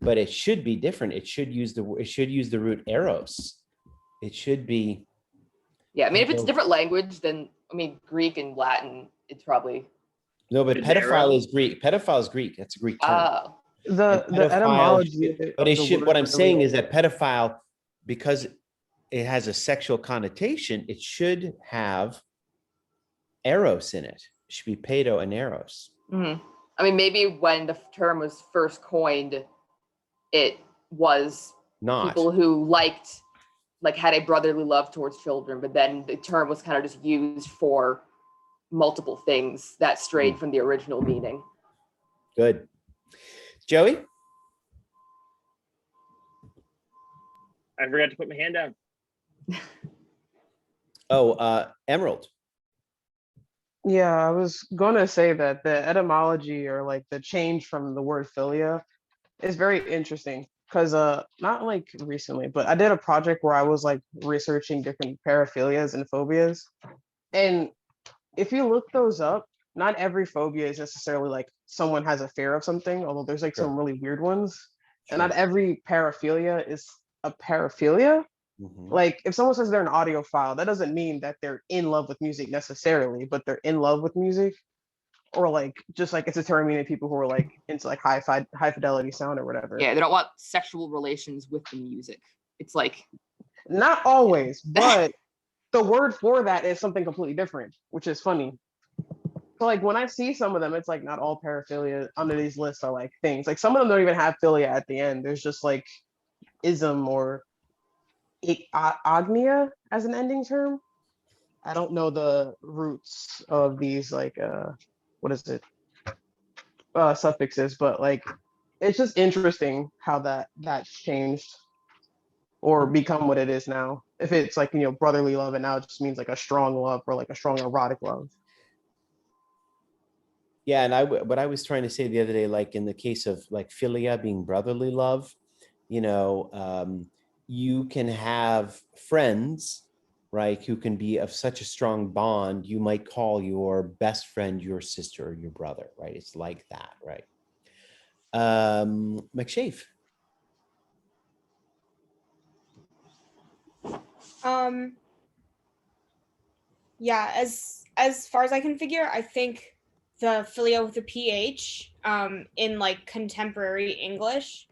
but it should be different. It should use the root eros. It should be. Yeah, I mean, if it's a different language, then I mean, Greek and Latin, it's probably. No, but pedophile is Greek. Pedophile is Greek. That's a Greek term. Oh. The etymology. But it should. What I'm saying is that pedophile, because it has a sexual connotation, it should have eros in it. It should be pedo and eros. Mm-hmm. I mean, maybe when the term was first coined, it was not people who had a brotherly love towards children, but then the term was kind of just used for multiple things that strayed from the original meaning. Good. Joey? I forgot to put my hand down. Emerald. Yeah, I was going to say that the etymology or like the change from the word philia is very interesting because not like recently, but I did a project where I was like researching different paraphilias and phobias. And if you look those up, not every phobia is necessarily like someone has a fear of something, although there's like some really weird ones. And not every paraphilia is a paraphilia. Like if someone says they're an audiophile, that doesn't mean that they're in love with music necessarily, but they're in love with music, or like just like it's a term meaning people who are like into like high fidelity sound or whatever. Yeah, they don't want sexual relations with the music. It's like not always, but the word for that is something completely different, which is funny. So like when I see some of them, it's like not all paraphilia under these lists are like things. Like some of them don't even have philia at the end. There's just like ism or agnia as an ending term. I don't know the roots of these like suffixes, but like it's just interesting how that's changed or become what it is now. If it's like, brotherly love, and now it just means like a strong love or like a strong erotic love. Yeah, and what I was trying to say the other day, like in the case of like philia being brotherly love, you can have friends, right, who can be of such a strong bond, you might call your best friend your sister or your brother, right? It's like that, right? McShave. Yeah, as far as I can figure, I think the philia with the PH in like contemporary English,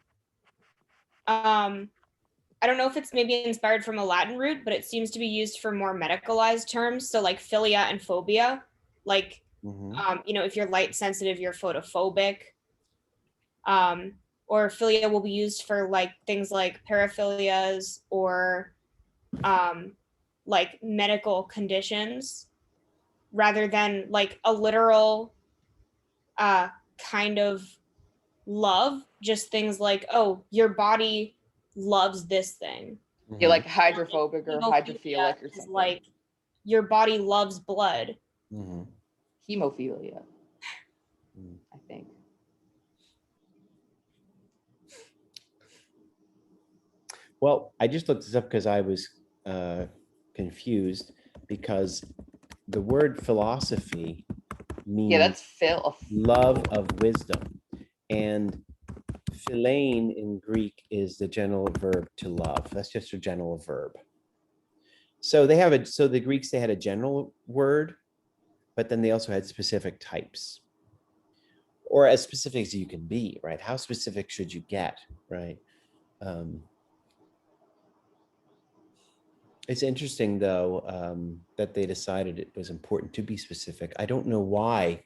I don't know if it's maybe inspired from a Latin root, but it seems to be used for more medicalized terms. So like philia and phobia, like, if you're light sensitive, you're photophobic. Or philia will be used for like things like paraphilias or like medical conditions rather than like a literal kind of love, just things like, oh, your body loves this thing. You're like hydrophobic or hydrophilic or something. Like your body loves blood. Hemophilia, I think. Well, I just looked this up because I was confused because the word philosophy means that's love of wisdom, and philein in Greek is the genitive verb to love. That's just a general verb. So the Greeks, they had a general word, but then they also had specific types, or as specific as you can be, right? How specific should you get, right? It's interesting though that they decided it was important to be specific. I don't know why.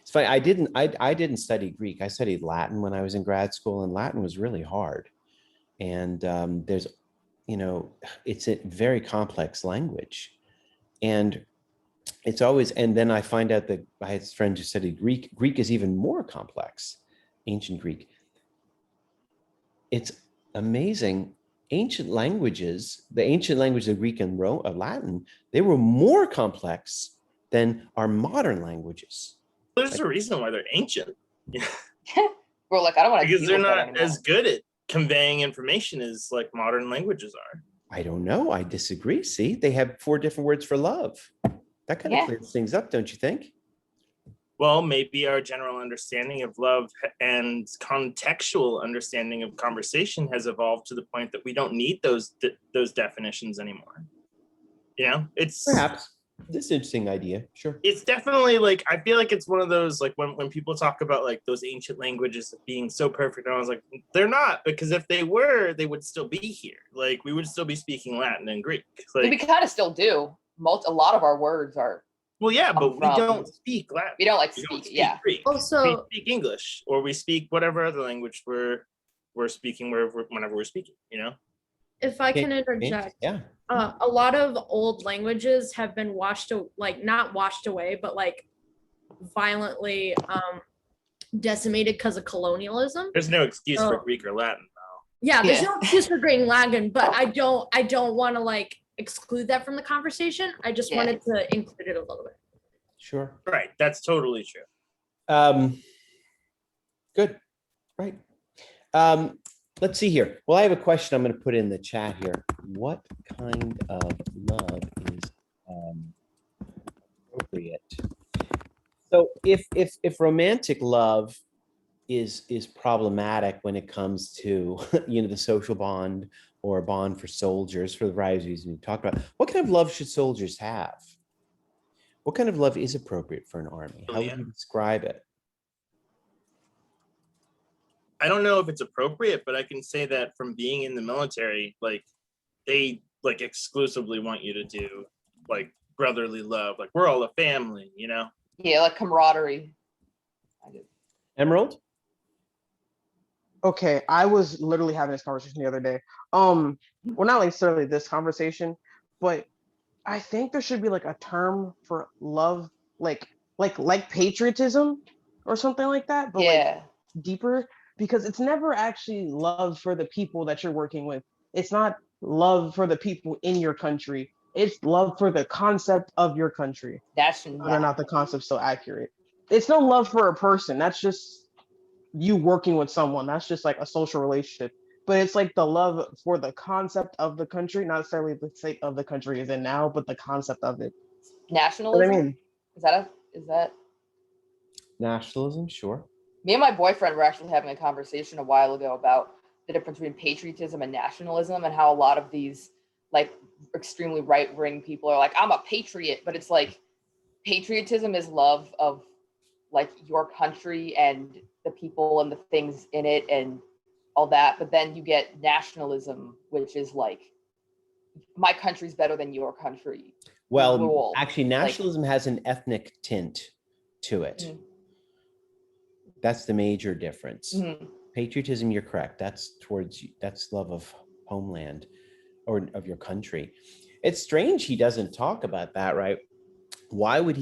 It's funny. I didn't study Greek. I studied Latin when I was in grad school, and Latin was really hard. And there's, it's a very complex language, and it's always. And then I find out that I had friends who studied Greek. Greek is even more complex, ancient Greek. It's amazing. Ancient languages, the ancient languages of Greek and Latin, they were more complex than our modern languages. There's a reason why they're ancient. We're like, I don't want to because they're not as good at conveying information as like modern languages are. I don't know. I disagree. See, they have 4 different words for love. That kind of clears things up, don't you think? Well, maybe our general understanding of love and contextual understanding of conversation has evolved to the point that we don't need those definitions anymore. You know, it's Perhaps. This is an interesting idea. Sure. It's definitely like, I feel like it's one of those, like when people talk about like those ancient languages being so perfect, and I was like, they're not, because if they were, they would still be here. Like we would still be speaking Latin and Greek. Like, we kind of still do. A lot of our words are. Well, yeah, but we don't speak Latin. We don't speak yeah. Greek. Also, we speak English, or we speak whatever other language we're speaking whenever we're speaking, you know? if I can interject, Yeah. a lot of old languages have been not washed away, but like violently decimated because of colonialism. There's no excuse for Greek or Latin, though. Yeah, there's no excuse for Greek and Latin, but I don't want to like exclude that from the conversation. I just wanted to include it a little bit. Sure. Right. That's totally true. Good. Right. Let's see here. Well, I have a question I'm going to put in the chat here. What kind of love is appropriate? So if romantic love is problematic when it comes to the social bond or a bond for soldiers, for the various reasons we talked about, what kind of love should soldiers have? What kind of love is appropriate for an army? How would you describe it? I don't know if it's appropriate, but I can say that from being in the military, like they like exclusively want you to do like brotherly love. Like we're all a family, you know? Yeah, like camaraderie. Emerald? Okay, I was literally having this conversation the other day. Well, not necessarily this conversation, but I think there should be like a term for love, like patriotism or something like that, but like deeper, because it's never actually love for the people that you're working with. It's not love for the people in your country. It's love for the concept of your country. Whether or not the concept's so accurate. It's no love for a person. That's just you working with someone. That's just like a social relationship. But it's like the love for the concept of the country, not necessarily the state of the country is in now, but the concept of it. Nationalism? What I mean? Is that Nationalism? Sure. Me and my boyfriend were actually having a conversation a while ago about the difference between patriotism and nationalism, and how a lot of these like extremely right-wing people are like, I'm a patriot, but it's like patriotism is love of like your country and the people and the things in it and all that. But then you get nationalism, which is like, my country's better than your country. Well, actually, nationalism has an ethnic tint to it. Mm-hmm. That's the major difference. Mm-hmm. Patriotism, you're correct. That's love of homeland or of your country. It's strange he doesn't talk about that, right? Why would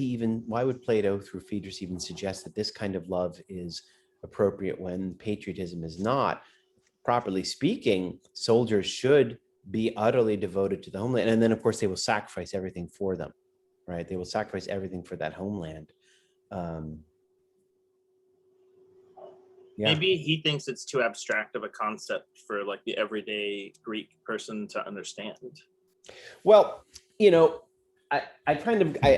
Plato through Phaedrus even suggest that this kind of love is appropriate when patriotism is not? Properly speaking, soldiers should be utterly devoted to the homeland. And then of course they will sacrifice everything for them, right? They will sacrifice everything for that homeland. Maybe he thinks it's too abstract of a concept for like the everyday Greek person to understand. Well, I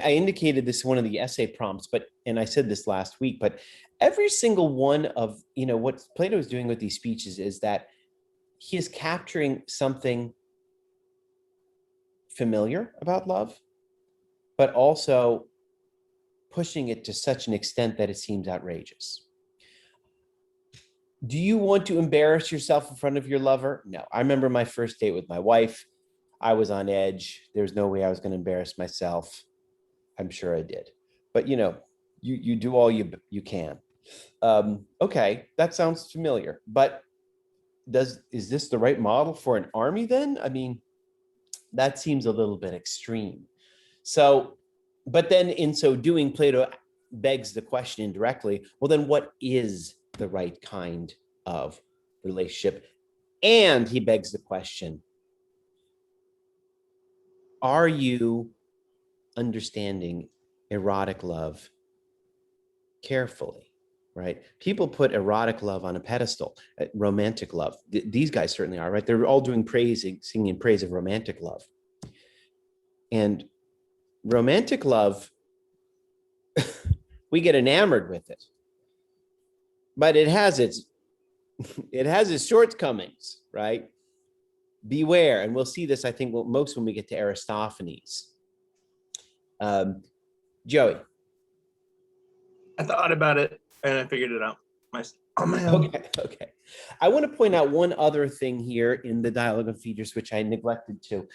indicated this in one of the essay prompts, and I said this last week, but every single one of, what Plato is doing with these speeches is that he is capturing something familiar about love, but also pushing it to such an extent that it seems outrageous. Do you want to embarrass yourself in front of your lover? No. I remember my first date with my wife. I was on edge. There's no way I was going to embarrass myself. I'm sure I did. But you do all you can. Okay, that sounds familiar. But is this the right model for an army then? I mean, that seems a little bit extreme. So, but then in so doing, Plato begs the question indirectly, well, then what is the right kind of relationship? And he begs the question, are you understanding erotic love carefully, right? People put erotic love on a pedestal, romantic love. These guys certainly are, right? They're all doing singing praise of romantic love. And romantic love, we get enamored with it. But it has its shortcomings, right? Beware, and we'll see this, I think, most when we get to Aristophanes. Joey. I thought about it and I figured it out on my own. Okay. I want to point out one other thing here in the dialogue of Phaedrus, which I neglected to,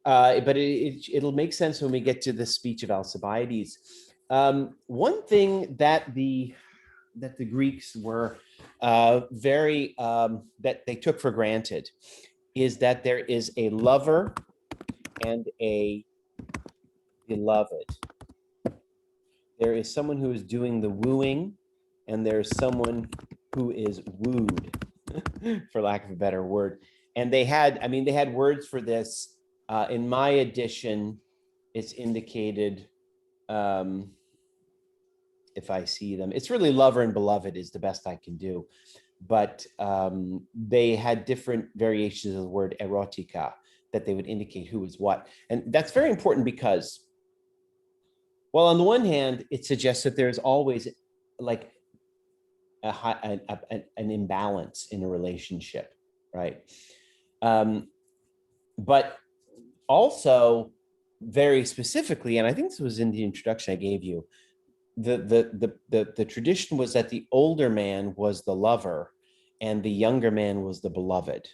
but it'll make sense when we get to the speech of Alcibiades. One thing that the Greeks were very that they took for granted is that there is a lover and a beloved. There is someone who is doing the wooing, and there's someone who is wooed, for lack of a better word. And they had words for this. In my edition, it's indicated, if I see them, it's really lover and beloved is the best I can do. But they had different variations of the word erotica that they would indicate who is what. And that's very important because, well, on the one hand, it suggests that there's always like an imbalance in a relationship, right? But also very specifically, and I think this was in the introduction I gave you, the tradition was that the older man was the lover and the younger man was the beloved.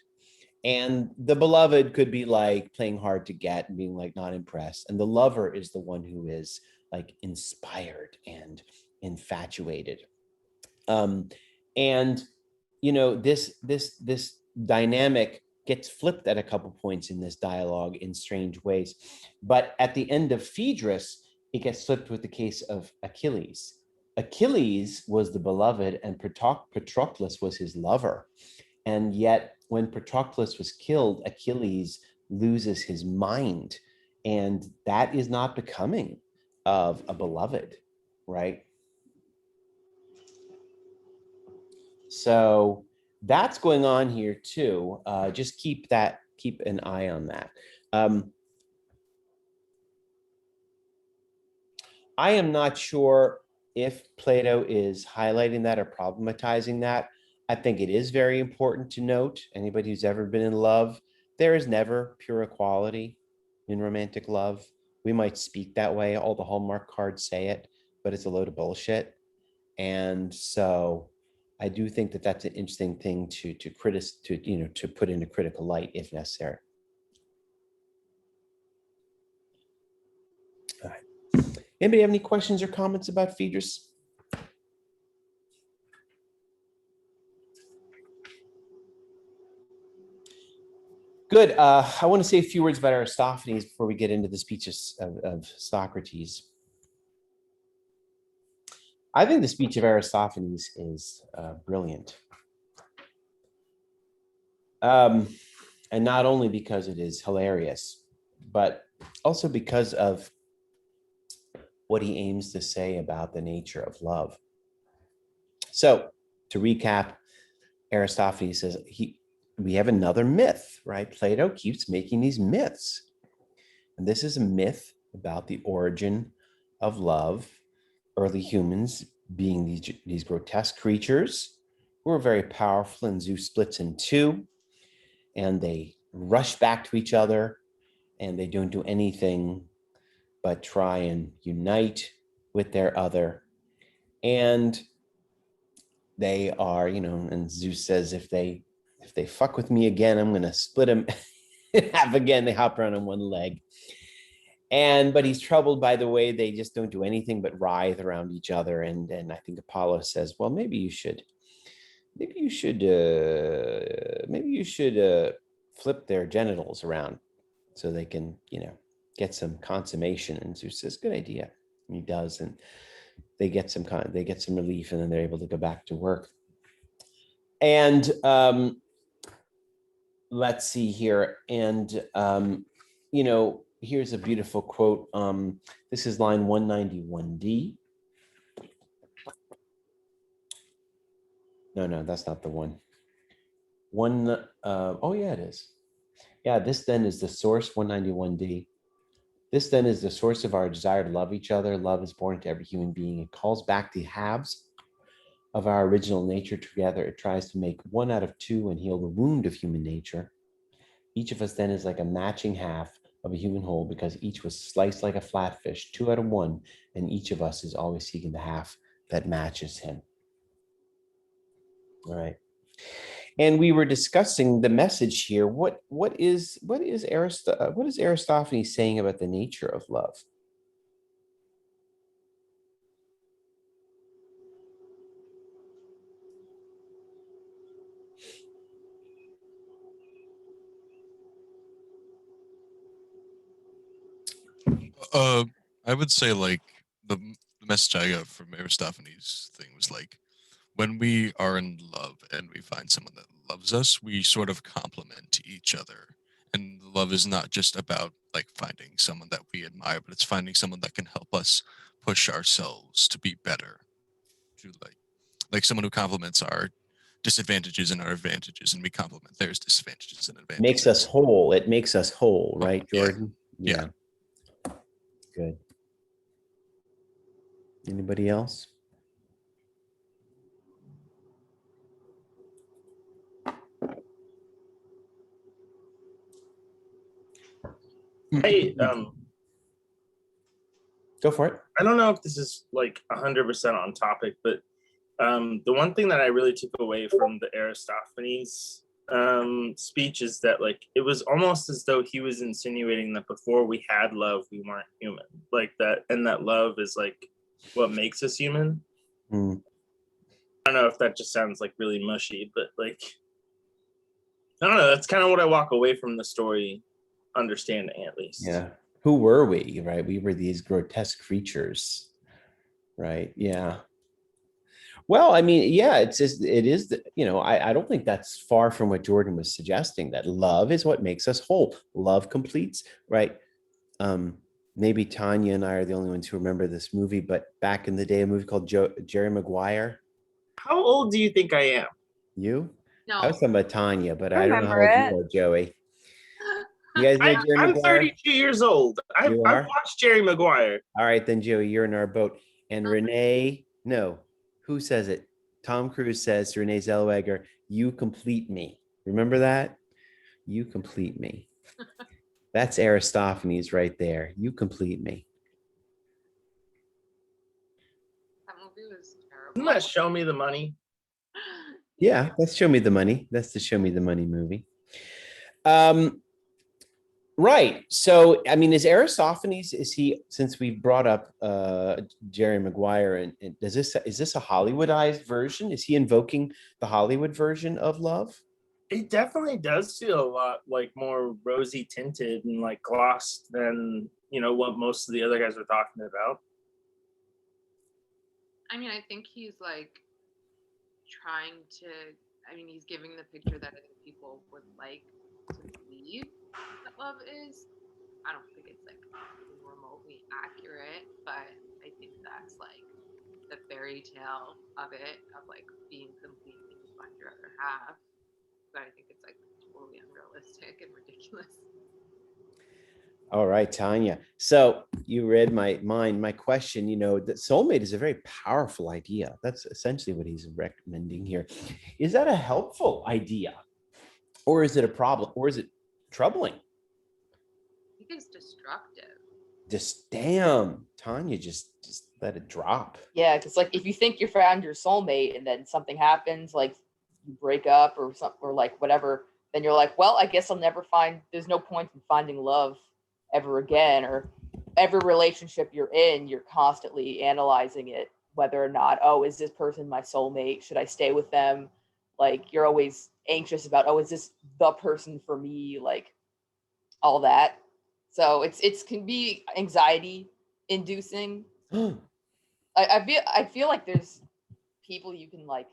And the beloved could be like playing hard to get and being like not impressed. And the lover is the one who is like inspired and infatuated. And you know, this dynamic gets flipped at a couple points in this dialogue in strange ways. But at the end of Phaedrus, it gets flipped with the case of Achilles. Achilles was the beloved and Patroclus was his lover. And yet when Patroclus was killed, Achilles loses his mind. And that is not becoming of a beloved, right? So that's going on here too. Just keep an eye on that. I am not sure if Plato is highlighting that or problematizing that. I think it is very important to note, anybody who's ever been in love, there is never pure equality in romantic love. We might speak that way, all the Hallmark cards say it, but it's a load of bullshit. And so I do think that that's an interesting thing to put in a critical light if necessary. All right. Anybody have any questions or comments about Phaedrus? Good. I want to say a few words about Aristophanes before we get into the speeches of Socrates. I think the speech of Aristophanes is brilliant. And not only because it is hilarious, but also because of what he aims to say about the nature of love. So to recap, Aristophanes says we have another myth, right? Plato keeps making these myths. And this is a myth about the origin of love, early humans being these grotesque creatures who are very powerful, and Zeus splits in two, and they rush back to each other, and they don't do anything but try and unite with their other. And they are, and Zeus says, if they fuck with me again, I'm going to split them in half again. They hop around on one leg. But he's troubled by the way they just don't do anything but writhe around each other. And I think Apollo says, well, maybe you should flip their genitals around so they can, get some consummation. And Zeus says, good idea. And he does. And they get some relief, and then they're able to go back to work. And let's see here. And, here's a beautiful quote. This is line 191D. No, that's not the one. Oh yeah, it is. Yeah, this then is the source, 191D. This then is the source of our desire to love each other. Love is born into every human being. It calls back the halves of our original nature together. It tries to make one out of two and heal the wound of human nature. Each of us then is like a matching half of a human whole because each was sliced like a flatfish, 2 out of 1, and each of us is always seeking the half that matches him. All right. And we were discussing the message here. What is Aristophanes saying about the nature of love? I would say like the message I got from Aristophanes thing was like when we are in love and we find someone that loves us, we sort of complement each other. And love is not just about like finding someone that we admire, but it's finding someone that can help us push ourselves to be better. To like someone who complements our disadvantages and our advantages, and we complement their disadvantages and advantages. Makes us whole. It makes us whole, right, Yeah. Jordan? Yeah. Good. Anybody else? Hey, Go for it. I don't know if this is like 100% on topic, but the one thing that I really took away from the Aristophanes speech is that like it was almost as though he was insinuating that before we had love, we weren't human, like that, and that love is like what makes us human. Mm. I don't know if that just sounds like really mushy, but like I don't know. That's kind of what I walk away from the story understanding, at least. Yeah. Who were we, right? We were these grotesque creatures, right? Yeah. Well, I mean, yeah, it is, I don't think that's far from what Jordan was suggesting, that love is what makes us whole. Love completes, right? Maybe Tanya and I are the only ones who remember this movie, but back in the day, a movie called Jerry Maguire. How old do you think I am? You? No. I was talking about Tanya, but I don't know how Remember old you are, Joey. You guys know Jerry I'm Maguire? 32 years old. I've watched Jerry Maguire. All right, then, Joey, you're in our boat. And Renee, no, who says it? Tom Cruise says to Renee Zellweger, "You complete me." Remember that? You complete me. That's Aristophanes right there. You complete me. That movie was terrible. Isn't that Show Me the Money? Yeah, that's Show Me the Money. That's the Show Me the Money movie. Right. So, I mean, is Aristophanes, since we brought up Jerry Maguire, and is this a Hollywoodized version? Is he invoking the Hollywood version of love? It definitely does feel a lot like more rosy tinted and like glossed than, what most of the other guys were talking about. I mean, I think he's like he's giving the picture that I think people would like to believe that love is. I don't think it's like remotely accurate, but I think that's like the fairy tale of it, of like being complete when you find your other half. But I think it's like totally unrealistic and ridiculous. All right, Tanya. So you read my mind. My question, that soulmate is a very powerful idea. That's essentially what he's recommending here. Is that a helpful idea? Or is it a problem? Or is it troubling? I think it's destructive. Just damn, Tanya, just let it drop. Yeah, because like if you think you found your soulmate and then something happens, like you break up or something, or like whatever, then you're like, well, I guess there's no point in finding love ever again. Or every relationship you're in, you're constantly analyzing it, whether or not, is this person my soulmate? Should I stay with them? Like you're always anxious about, is this the person for me? Like all that. So it's can be anxiety inducing. I feel like there's people you can like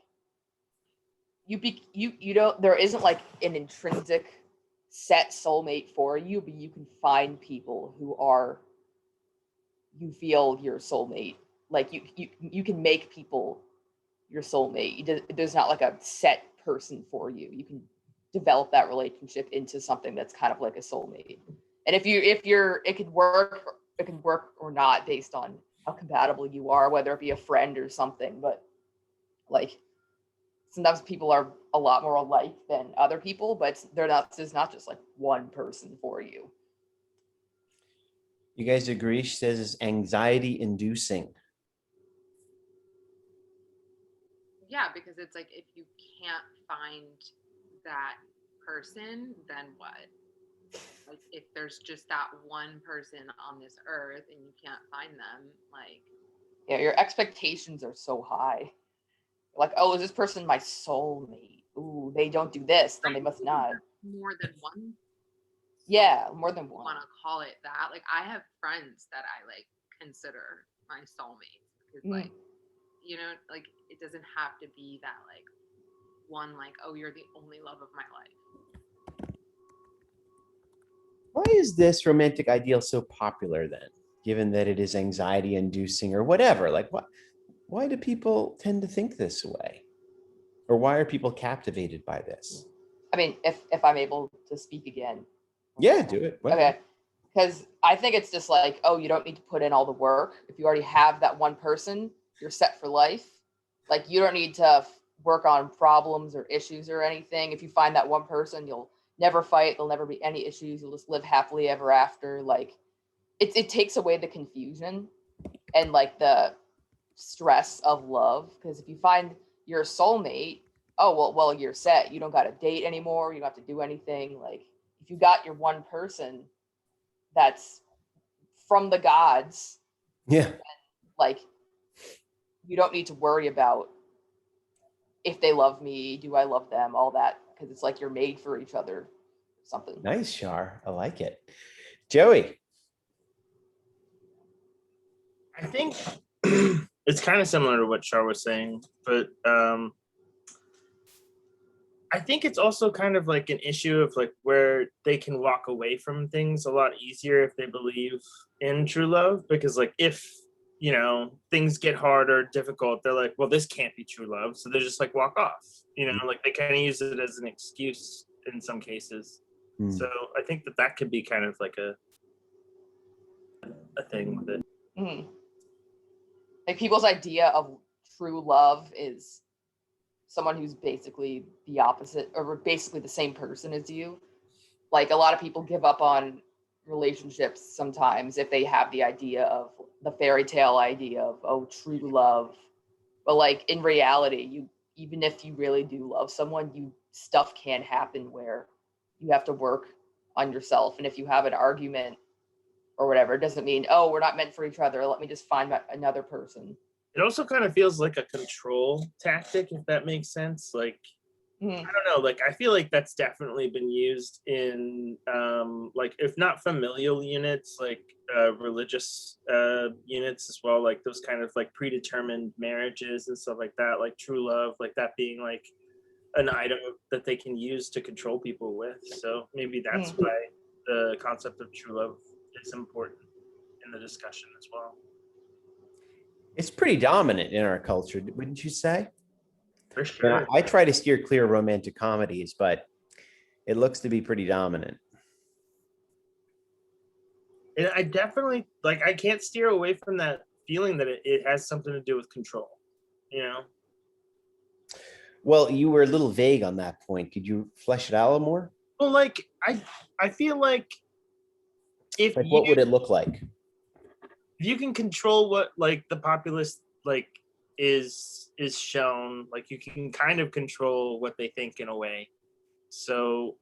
you don't, there isn't like an intrinsic set soulmate for you, but you can find people who are, you feel your soulmate. Like you can make people your soulmate. There's not like a set person for you. You can develop that relationship into something that's kind of like a soulmate. And if you're, it could work or not based on how compatible you are, whether it be a friend or something. But like sometimes people are a lot more alike than other people, but there's not just like one person for you. You guys agree? She says it's anxiety inducing. Yeah, because it's like if you can't find that person, then what? Like if there's just that one person on this earth and you can't find them, like Yeah, your expectations are so high. Like, oh, is this person my soulmate? Ooh, they don't do this, then they must not. more than one. Yeah, more than one. Want to call it that? Like I have friends that I like consider my soulmates because like like it doesn't have to be that like one like, oh, you're the only love of my life. Why is this romantic ideal so popular then, given that it is anxiety inducing or whatever? Like, why do people tend to think this way? Or why are people captivated by this? I mean, if I'm able to speak again. Yeah, do it. Okay. Because I think it's just like, oh, you don't need to put in all the work. If you already have that one person, you're set for life. Like you don't need to work on problems or issues or anything. If you find that one person, you'll never fight. There'll never be any issues. You'll just live happily ever after. Like it takes away the confusion and like the stress of love. Because if you find your soulmate, oh, well, you're set. You don't got to date anymore. You don't have to do anything. Like if you got your one person that's from the gods, yeah, like you don't need to worry about if they love me, do I love them, all that, because it's like you're made for each other or something. Nice, Shar. I like it. Joey. I think it's kind of similar to what Shar was saying, but I think it's also kind of like an issue of like where they can walk away from things a lot easier if they believe in true love, because like if things get hard or difficult, they're like, well, this can't be true love, so they just like walk off, like they kind of use it as an excuse in some cases. So I think that could be kind of like a thing with it. Like people's idea of true love is someone who's basically the opposite or basically the same person as you. Like a lot of people give up on relationships sometimes if they have the idea of the fairy tale idea of, oh, true love. But like in reality, even if you really do love someone, stuff can happen where you have to work on yourself. And if you have an argument or whatever, it doesn't mean, oh, we're not meant for each other. Let me just find another person. It also kind of feels like a control tactic, if that makes sense. Like, I don't know, like I feel like that's definitely been used in like if not familial units, like religious units as well, like those kind of like predetermined marriages and stuff like that, like true love, like that being like an item that they can use to control people with. So maybe that's why the concept of true love is important in the discussion as well. It's pretty dominant in our culture, wouldn't you say? For sure. I try to steer clear of romantic comedies, but it looks to be pretty dominant. And I definitely, like, I can't steer away from that feeling that it has something to do with control, Well, you were a little vague on that point. Could you flesh it out a little more? Well, like, I feel like what would it look like? If you can control what like the populace like is shown, like you can kind of control what they think in a way. So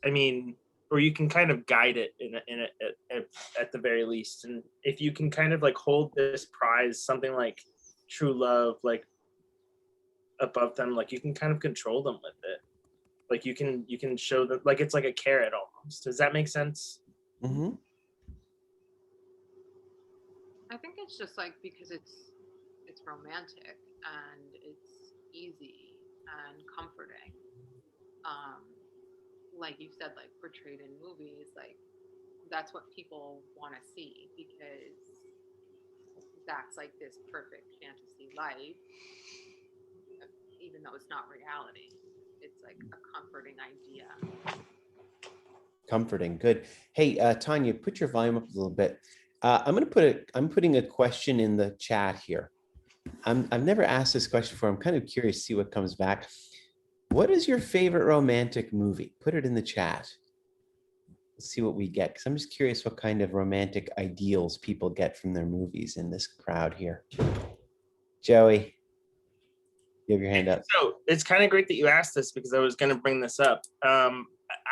I mean, or you can kind of guide it at the very least. And if you can kind of like hold this prize, something like true love, like above them, like you can kind of control them with it. Like you can show them, like it's like a carrot almost. Does that make sense? Mm-hmm. I think it's just like because it's romantic and it's easy and comforting. Like you said, like portrayed in movies, like that's what people want to see because that's like this perfect fantasy life, even though it's not reality. It's like a comforting idea. comforting. Good. Hey, Tanya, put your volume up a little bit. I'm putting a question in the chat here. I've never asked this question before. I'm kind of curious to see what comes back. What is your favorite romantic movie? Put it in the chat. Let's see what we get, because I'm just curious what kind of romantic ideals people get from their movies in this crowd here. Joey, you have your hand up. So it's kind of great that you asked this, because I was going to bring this up.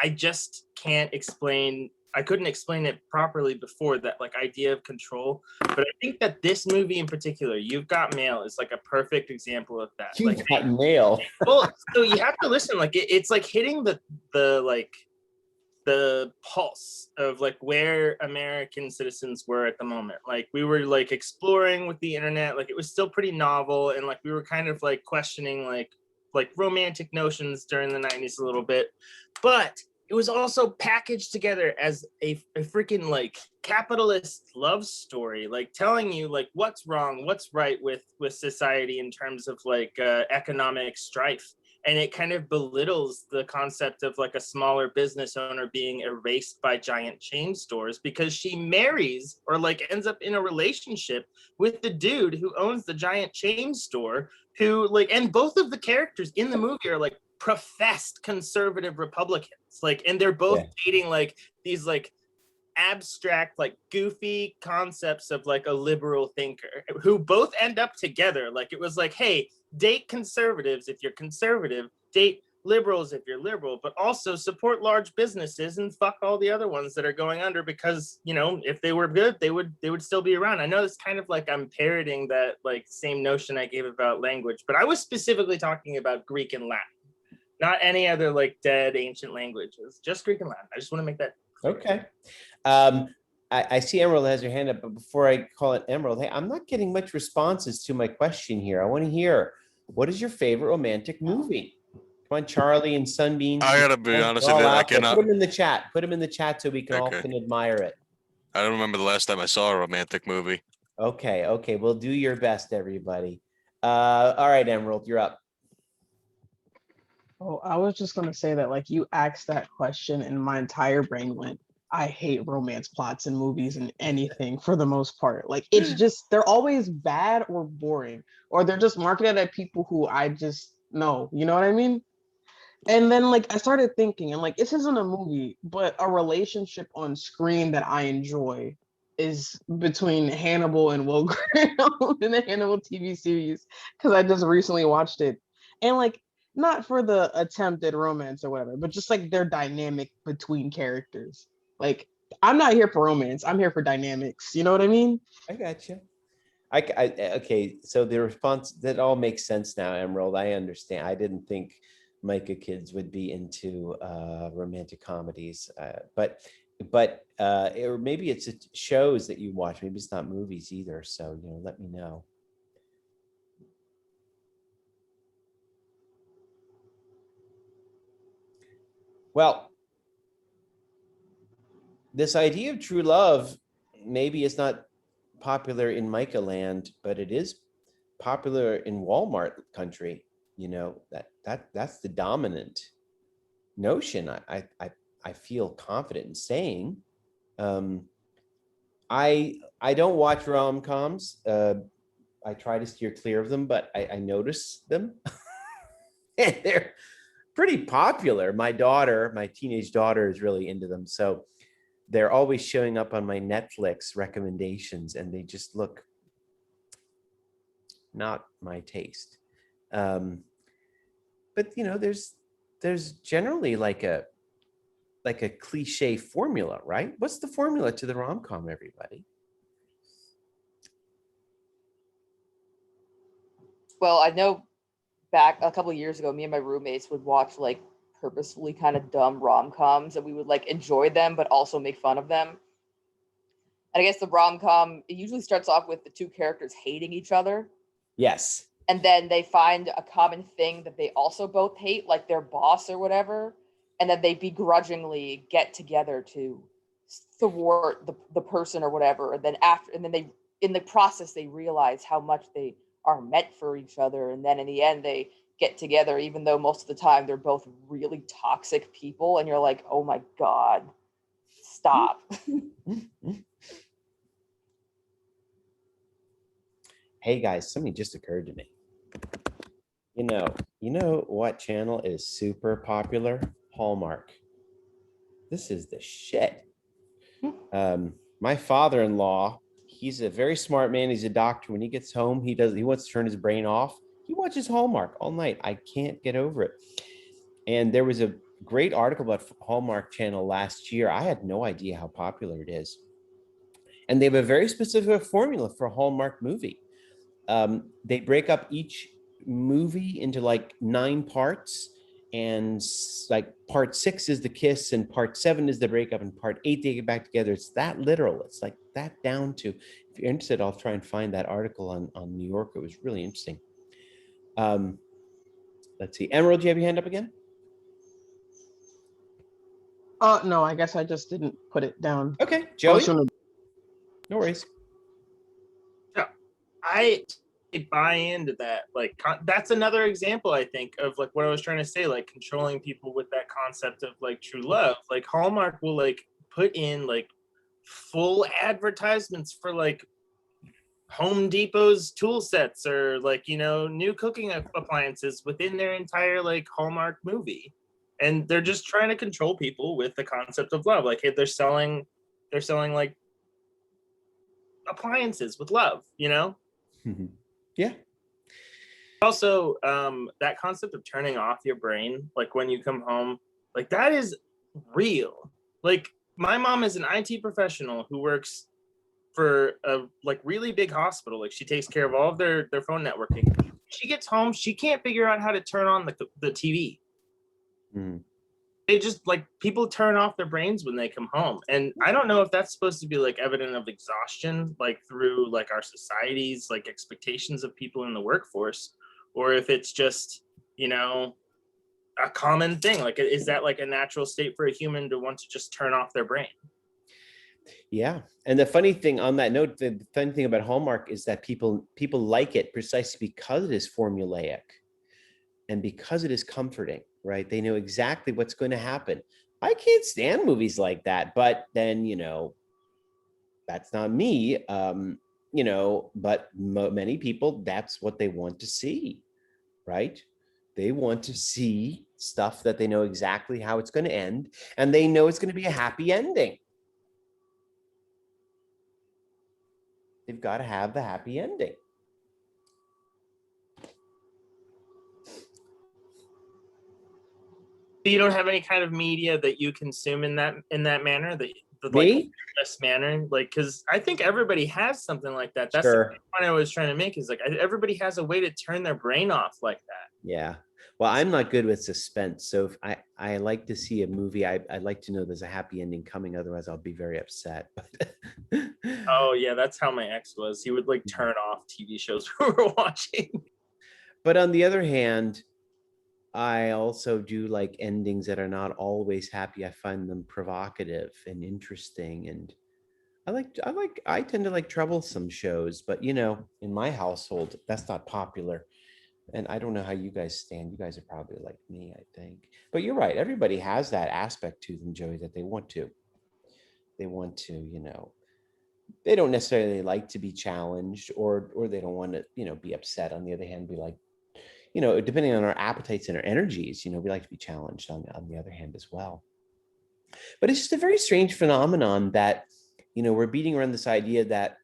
I just can't explain. I couldn't explain it properly before, that like idea of control. But I think that this movie in particular, You've Got Mail, is like a perfect example of that. You've like, Got Mail. Well, so you have to listen. Like it's like hitting the pulse of like where American citizens were at the moment. Like we were like exploring with the internet, like it was still pretty novel, and like we were kind of like questioning like romantic notions during the 90s a little bit, but it was also packaged together as a freaking like capitalist love story, like telling you like what's wrong, what's right with society in terms of like economic strife. And it kind of belittles the concept of like a smaller business owner being erased by giant chain stores, because she marries or like ends up in a relationship with the dude who owns the giant chain store, who like, and both of the characters in the movie are like professed conservative Republicans, like, and they're both dating like these like abstract, like goofy concepts of like a liberal thinker, who both end up together. Like it was like, hey, date conservatives if you're conservative, date liberals if you're liberal, but also support large businesses and fuck all the other ones that are going under, because you know, if they were good, they would still be around. I know it's kind of like I'm parroting that like same notion I gave about language, but I was specifically talking about Greek and Latin, not any other like dead ancient languages, just Greek and Latin. I just want to make that clear. Okay. I see Emerald has her hand up, but before I call it Emerald, hey, I'm not getting much responses to my question here. I want to hear, what is your favorite romantic movie? Come on, Charlie and Sunbeam. I gotta be honest with you, I cannot. Put them in the chat. Put them in the chat so we can all can admire it. I don't remember the last time I saw a romantic movie. Okay, okay. Well, do your best, everybody. All right, Emerald, you're up. Oh, I was just gonna say that like you asked that question and my entire brain went, I hate romance plots in movies and anything for the most part. Like it's just, they're always bad or boring, or they're just marketed at people who I just know, you know what I mean? And then like I started thinking, and like this isn't a movie, but a relationship on screen that I enjoy is between Hannibal and Will Graham in the Hannibal TV series, because I just recently watched it. And like, not for the attempted romance or whatever, but just like their dynamic between characters. Like, I'm not here for romance. I'm here for dynamics. You know what I mean? I got you. Okay, so the response, that all makes sense now, Emerald. I understand. I didn't think Micah kids would be into romantic comedies, or maybe it's shows that you watch. Maybe it's not movies either. So, you know, let me know. Well, this idea of true love, maybe it's not popular in Micah land, but it is popular in Walmart country. You know, that's the dominant notion. I feel confident in saying. I don't watch rom-coms. I try to steer clear of them, but I notice them. And they're pretty popular. My teenage daughter is really into them. So they're always showing up on my Netflix recommendations, and they just look not my taste. But you know, there's generally like a cliche formula, right? What's the formula to the rom-com, everybody? Well, I know back a couple of years ago, me and my roommates would watch like purposefully kind of dumb rom-coms, and we would like enjoy them but also make fun of them. And I guess the rom-com, it usually starts off with the two characters hating each other. Yes. And then they find a common thing that they also both hate, like their boss or whatever. And then they begrudgingly get together to thwart the person or whatever. And then they, in the process, they realize how much they are meant for each other. And then in the end, they get together, even though most of the time they're both really toxic people. And you're like, oh my God, Stop. Hey guys, something just occurred to me. You know what channel is super popular? Hallmark. This is the shit. My father-in-law, he's a very smart man. He's a doctor. When he gets home, he wants to turn his brain off. He watches Hallmark all night. I can't get over it. And there was a great article about Hallmark Channel last year. I had no idea how popular it is. And they have a very specific formula for a Hallmark movie. They break up each movie into like 9 parts, and like part 6 is the kiss and part 7 is the breakup and part 8 they get back together. It's that literal. It's like that down to, if you're interested, I'll try and find that article on New York. It was really interesting. Let's see. Emerald, do you have your hand up again? No, I guess I just didn't put it down. Okay, Joey. No worries. Yeah, I buy into that. Like, that's another example, I think, of like what I was trying to say, like controlling people with that concept of like true love. Like Hallmark will like put in like full advertisements for like Home Depot's tool sets or like, you know, new cooking appliances within their entire like Hallmark movie. And they're just trying to control people with the concept of love. Like, hey, they're selling like appliances with love, you know? Yeah. Also, that concept of turning off your brain, like when you come home, like that is real. Like my mom is an IT professional who works for a like really big hospital. Like she takes care of all of their phone networking. She gets home, she can't figure out how to turn on the TV. They just like, people turn off their brains when they come home. And I don't know if that's supposed to be like evident of exhaustion, like through like our society's like expectations of people in the workforce, or if it's just, you know, a common thing. Like, is that like a natural state for a human to want to just turn off their brain? Yeah. And the funny thing on that note, the funny thing about Hallmark is that people like it precisely because it is formulaic and because it is comforting, right? They know exactly what's going to happen. I can't stand movies like that, but then, you know, that's not me. You know, but many people, that's what they want to see, right? They want to see stuff that they know exactly how it's going to end, and they know it's going to be a happy ending. They've got to have the happy ending. You don't have any kind of media that you consume in that manner, the Me? like manner, like, because I think everybody has something like that. That's Sure. the point I was trying to make, is like everybody has a way to turn their brain off like that. Yeah. Well, I'm not good with suspense, so if I like to see a movie, I'd like to know there's a happy ending coming. Otherwise, I'll be very upset. Oh yeah, that's how my ex was. He would like turn off TV shows we were watching. But on the other hand, I also do like endings that are not always happy. I find them provocative and interesting, and I tend to like troublesome shows. But you know, in my household, that's not popular. And I don't know how you guys stand. You guys are probably like me, I think. But you're right. Everybody has that aspect to them, Joey, that they want to, you know, they don't necessarily like to be challenged, or they don't want to, you know, be upset. On the other hand, be like, you know, depending on our appetites and our energies, you know, we like to be challenged on the other hand as well. But it's just a very strange phenomenon that, you know, we're beating around this idea that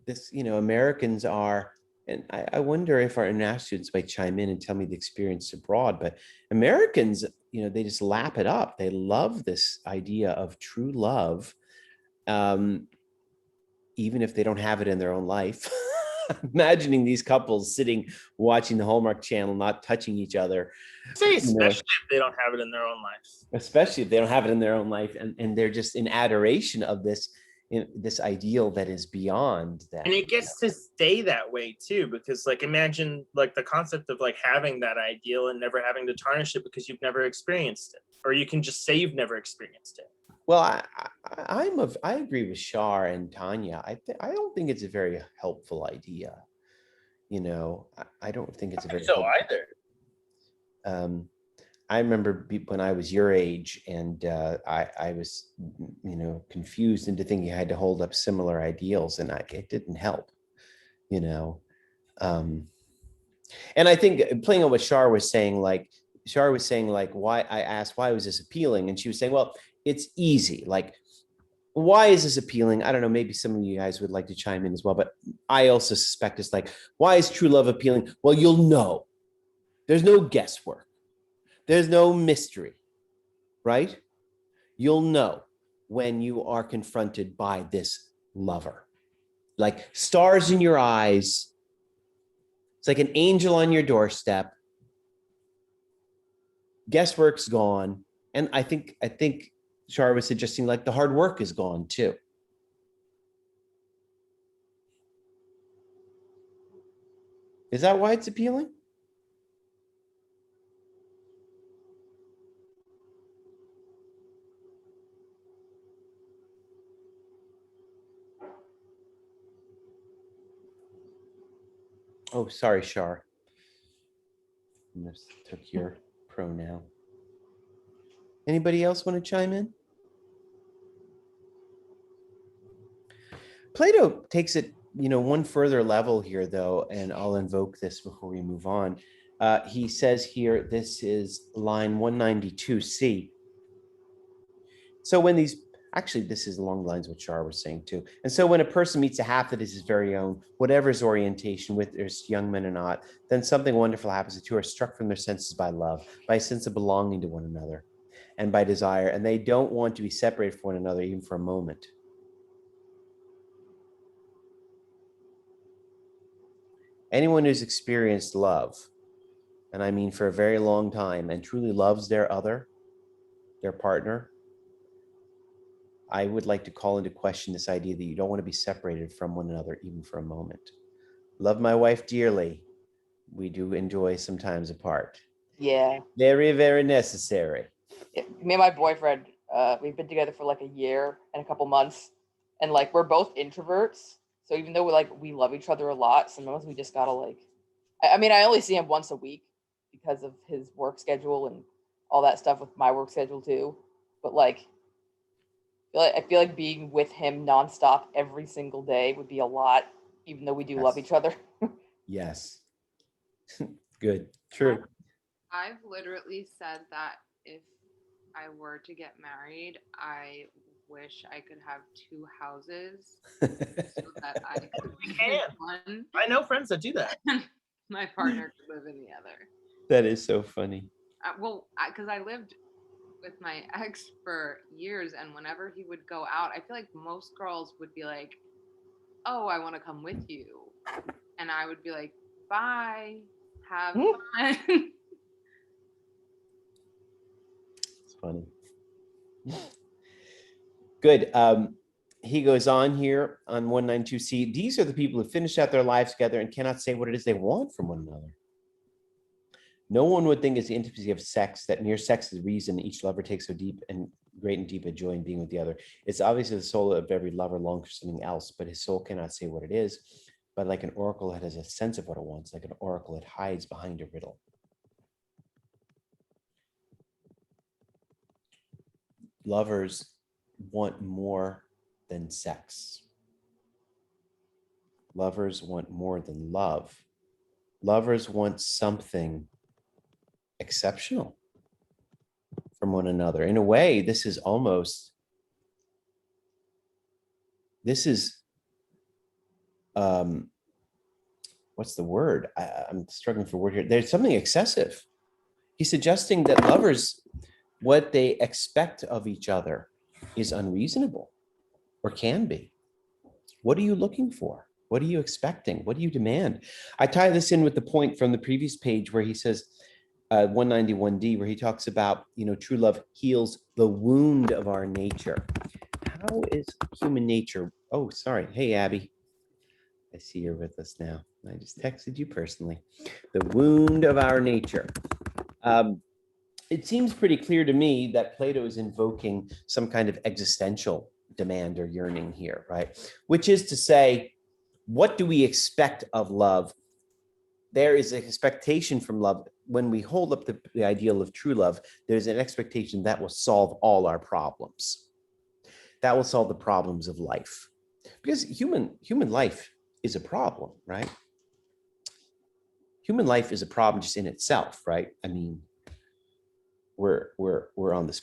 this, you know, Americans are, and I wonder if our international students might chime in and tell me the experience abroad, but Americans, you know, they just lap it up. They love this idea of true love, even if they don't have it in their own life. Imagining these couples sitting, watching the Hallmark Channel, not touching each other. Say especially if they don't have it in their own life. Especially if they don't have it in their own life, and they're just in adoration of this, this ideal that is beyond that. And it gets to stay that way too, because like imagine like the concept of like having that ideal and never having to tarnish it because you've never experienced it, or you can just say you've never experienced it. Well, I agree with Shar and Tanya. I don't think it's a very helpful idea. You know, I don't think it's a very so either. I remember when I was your age, and I was, confused into thinking I had to hold up similar ideals, and it didn't help, you know. And I think playing on what Shar was saying, why I asked, why was this appealing? And she was saying, well, it's easy. Like, why is this appealing? I don't know. Maybe some of you guys would like to chime in as well, but I also suspect it's like, why is true love appealing? Well, you'll know. There's no guesswork. There's no mystery, right? You'll know when you are confronted by this lover. Like stars in your eyes. It's like an angel on your doorstep. Guesswork's gone. And I think Shar was suggesting like the hard work is gone too. Is that why it's appealing? Oh, sorry, Shar. Took your pronoun. Anybody else want to chime in? Plato takes it, one further level here, though, and I'll invoke this before we move on. He says here, this is line 192C. So when this is along the lines of what Shar was saying too. And so when a person meets a half that is his very own, whatever his orientation, with there's young men or not, then something wonderful happens. The two are struck from their senses by love, by a sense of belonging to one another, and by desire. And they don't want to be separated from one another even for a moment. Anyone who's experienced love, and I mean for a very long time, and truly loves their partner, I would like to call into question this idea that you don't want to be separated from one another even for a moment. Love my wife dearly. We do enjoy some times apart. Yeah. Very, very necessary. Me and my boyfriend, we've been together for like a year and a couple months, and like we're both introverts. So even though we love each other a lot, sometimes we just gotta I only see him once a week because of his work schedule and all that stuff with my work schedule too. But I feel like being with him nonstop every single day would be a lot, even though we do love each other. Yes. Good. True. I've literally said that if I were to get married, I wish I could have two houses so that I could live in one. I know friends that do that. My partner could live in the other. That is so funny. Because I lived with my ex for years, and whenever he would go out, I feel like most girls would be like, oh, I want to come with you. And I would be like, bye, have fun. It's funny. Good. He goes on here on 192C. These are the people who finish out their lives together and cannot say what it is they want from one another. No one would think it's the intimacy of sex, that mere sex is the reason each lover takes so deep and great and deep a joy in being with the other. It's obviously the soul of every lover longs for something else, but his soul cannot say what it is. But like an oracle, it has a sense of what it wants. Like an oracle, it hides behind a riddle. Lovers want more than sex. Lovers want more than love. Lovers want something exceptional from one another. In a way, this is what's the word? I'm struggling for a word here. There's something excessive. He's suggesting that lovers, what they expect of each other is unreasonable, or can be. What are you looking for? What are you expecting? What do you demand? I tie this in with the point from the previous page where he says, 191D, where he talks about, true love heals the wound of our nature. How is human nature? Oh, sorry. Hey, Abby. I see you're with us now. I just texted you personally. The wound of our nature. It seems pretty clear to me that Plato is invoking some kind of existential demand or yearning here, right? Which is to say, what do we expect of love there is an expectation from love. When we hold up the ideal of true love, there's an expectation that will solve all our problems. That will solve the problems of life, because human life is a problem, right? Human life is a problem just in itself, right? I mean, we're on this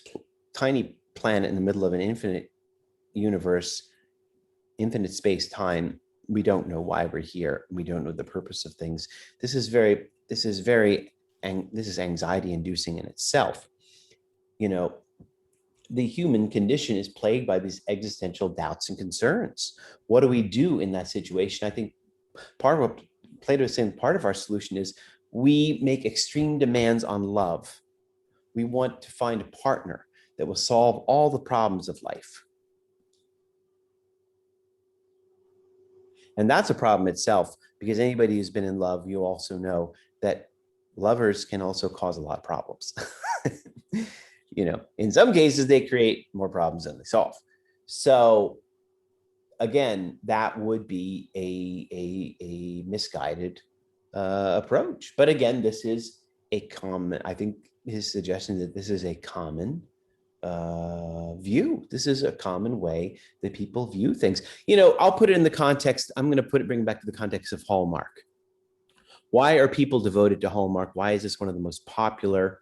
tiny planet in the middle of an infinite universe, infinite space time. We don't know why we're here. We don't know the purpose of things. This is anxiety inducing in itself. You know, the human condition is plagued by these existential doubts and concerns. What do we do in that situation? I think part of what Plato is saying, part of our solution is we make extreme demands on love. We want to find a partner that will solve all the problems of life. And that's a problem itself, because anybody who's been in love, you also know that lovers can also cause a lot of problems. You know, in some cases, they create more problems than they solve. So again, that would be a misguided approach. But again, this is a common, I think his suggestion that this is a common view. This is a common way that people view things. You know, I'll put it in the context, I'm going to bring it back to the context of Hallmark. Why are people devoted to Hallmark? Why is this one of the most popular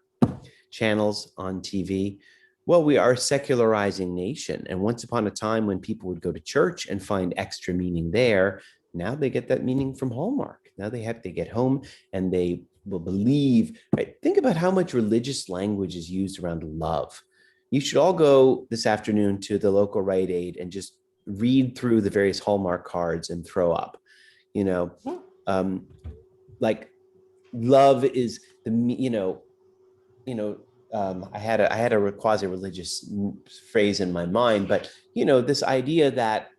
channels on TV? Well, we are a secularizing nation. And once upon a time when people would go to church and find extra meaning there, now they get that meaning from Hallmark. Now they get home and they will believe, right? Think about how much religious language is used around love. You should all go this afternoon to the local Rite Aid and just read through the various Hallmark cards and throw up. You know, like love is the, I had a quasi-religious phrase in my mind, but this idea that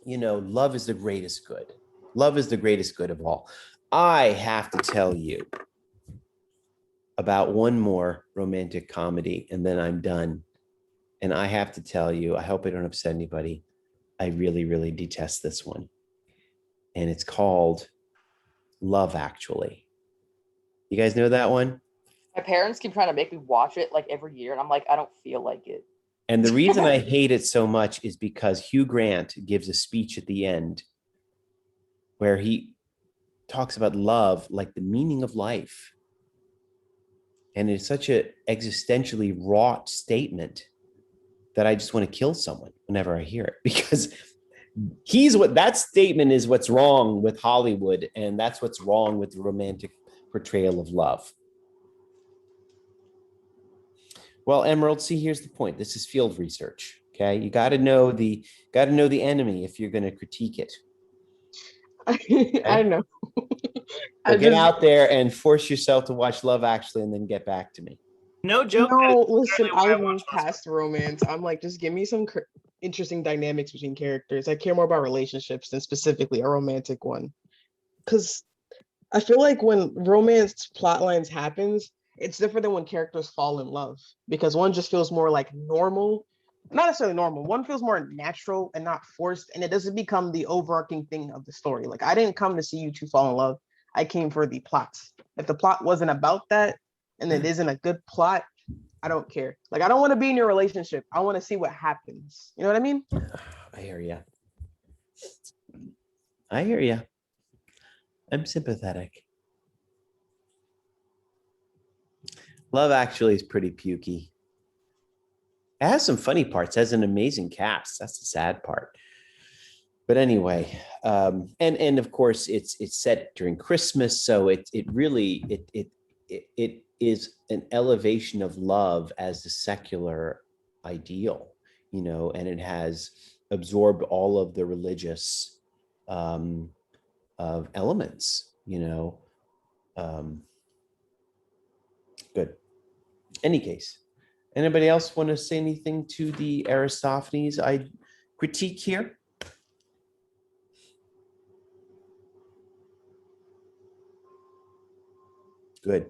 love is the greatest good. Love is the greatest good of all. I have to tell you about one more romantic comedy, and then I'm done. And I have to tell you, I hope I don't upset anybody, I really, really detest this one. And it's called Love Actually. You guys know that one? My parents keep trying to make me watch it like every year, and I'm like, I don't feel like it. And the reason I hate it so much is because Hugh Grant gives a speech at the end where he talks about love like the meaning of life. And it's such an existentially wrought statement that I just want to kill someone whenever I hear it, because that statement is what's wrong with Hollywood, and that's what's wrong with the romantic portrayal of love. Well, Emerald, see, here's the point. This is field research. Okay, you got to know the enemy if you're going to critique it. Okay? I know. So get out there and force yourself to watch Love Actually, and then get back to me. No joke. No, listen, I move past romance. I'm like, just give me some interesting dynamics between characters. I care more about relationships than specifically a romantic one. Because I feel like when romance plot lines happens, it's different than when characters fall in love, because one just feels more like normal, not necessarily normal. One feels more natural and not forced, and it doesn't become the overarching thing of the story. Like, I didn't come to see you two fall in love. I came for the plot. If the plot wasn't about that, and it isn't a good plot, I don't care. Like, I don't want to be in your relationship. I want to see what happens. You know what I mean? I hear you. I hear you. I'm sympathetic. Love Actually is pretty pukey. It has some funny parts. It has an amazing cast. That's the sad part. But anyway, and of course it's set during Christmas, so it really is an elevation of love as the secular ideal, and it has absorbed all of the religious elements, good. Any case, anybody else want to say anything to the Aristophanes I critique here? Good.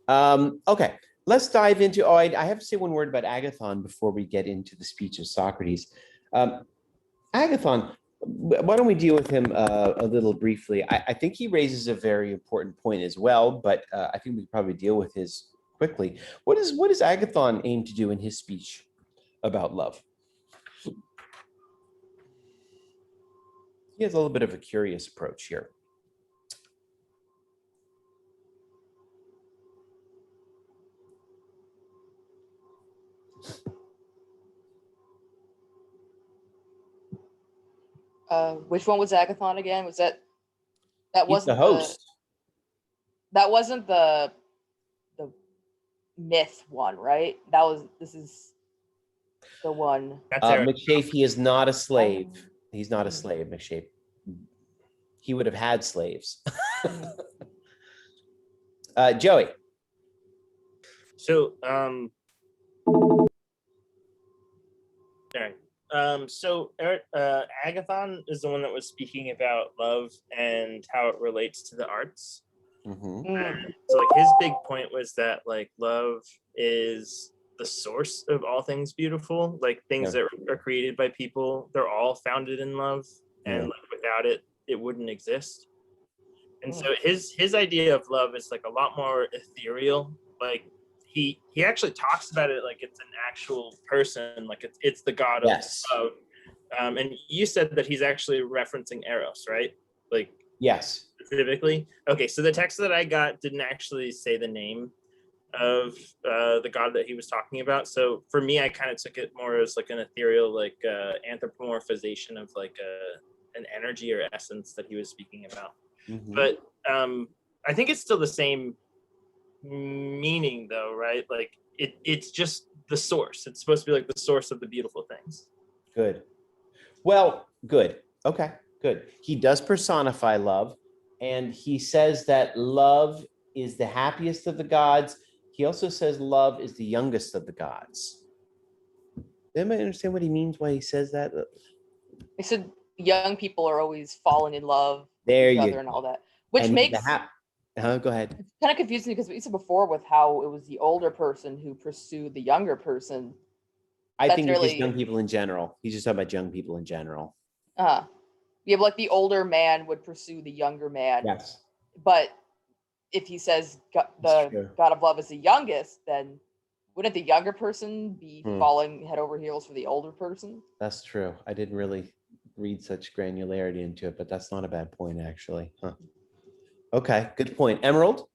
Okay, let's dive into, I have to say one word about Agathon before we get into the speech of Socrates. Agathon, Why don't we deal with him a little briefly? I think he raises a very important point as well, but I think we could probably deal with his quickly. What does Agathon aim to do in his speech about love? He has a little bit of a curious approach here. Which one was Agathon again? Was that He's wasn't the host. that wasn't the myth one, right? This is the one. That's Eric. McShafe, he is not a slave. He's not a slave, McShafe. He would have had slaves. Joey. So, sorry. So Agathon is the one that was speaking about love and how it relates to the arts. Mm-hmm. So like his big point was that like love is the source of all things beautiful, like things that are created by people, they're all founded in love, and like without it, it wouldn't exist. And so his idea of love is like a lot more ethereal. Like he actually talks about it like it's an actual person, like it's the god of love. And you said that he's actually referencing Eros, right? Like yes, specifically. Okay, so the text that I got didn't actually say the name of the god that he was talking about. So for me, I kind of took it more as like an ethereal, like anthropomorphization of like an energy or essence that he was speaking about. Mm-hmm. But I think it's still the same meaning though, right? Like it's just the source. It's supposed to be like the source of the beautiful things. Good. Well, good. Okay, good. He does personify love, and he says that love is the happiest of the gods. He also says love is the youngest of the gods. Anybody understand what he means, why he says that? He said young people are always falling in love there with each you other and all that, which and makes go ahead. It's kind of confusing because we said before with how it was the older person who pursued the younger person. I think it's just young people in general. He's just talking about young people in general. Yeah, but like the older man would pursue the younger man. Yes. But if he says the god of love is the youngest, then wouldn't the younger person be falling head over heels for the older person? That's true. I didn't really read such granularity into it, but that's not a bad point, actually. Huh. Okay, good point. Emerald?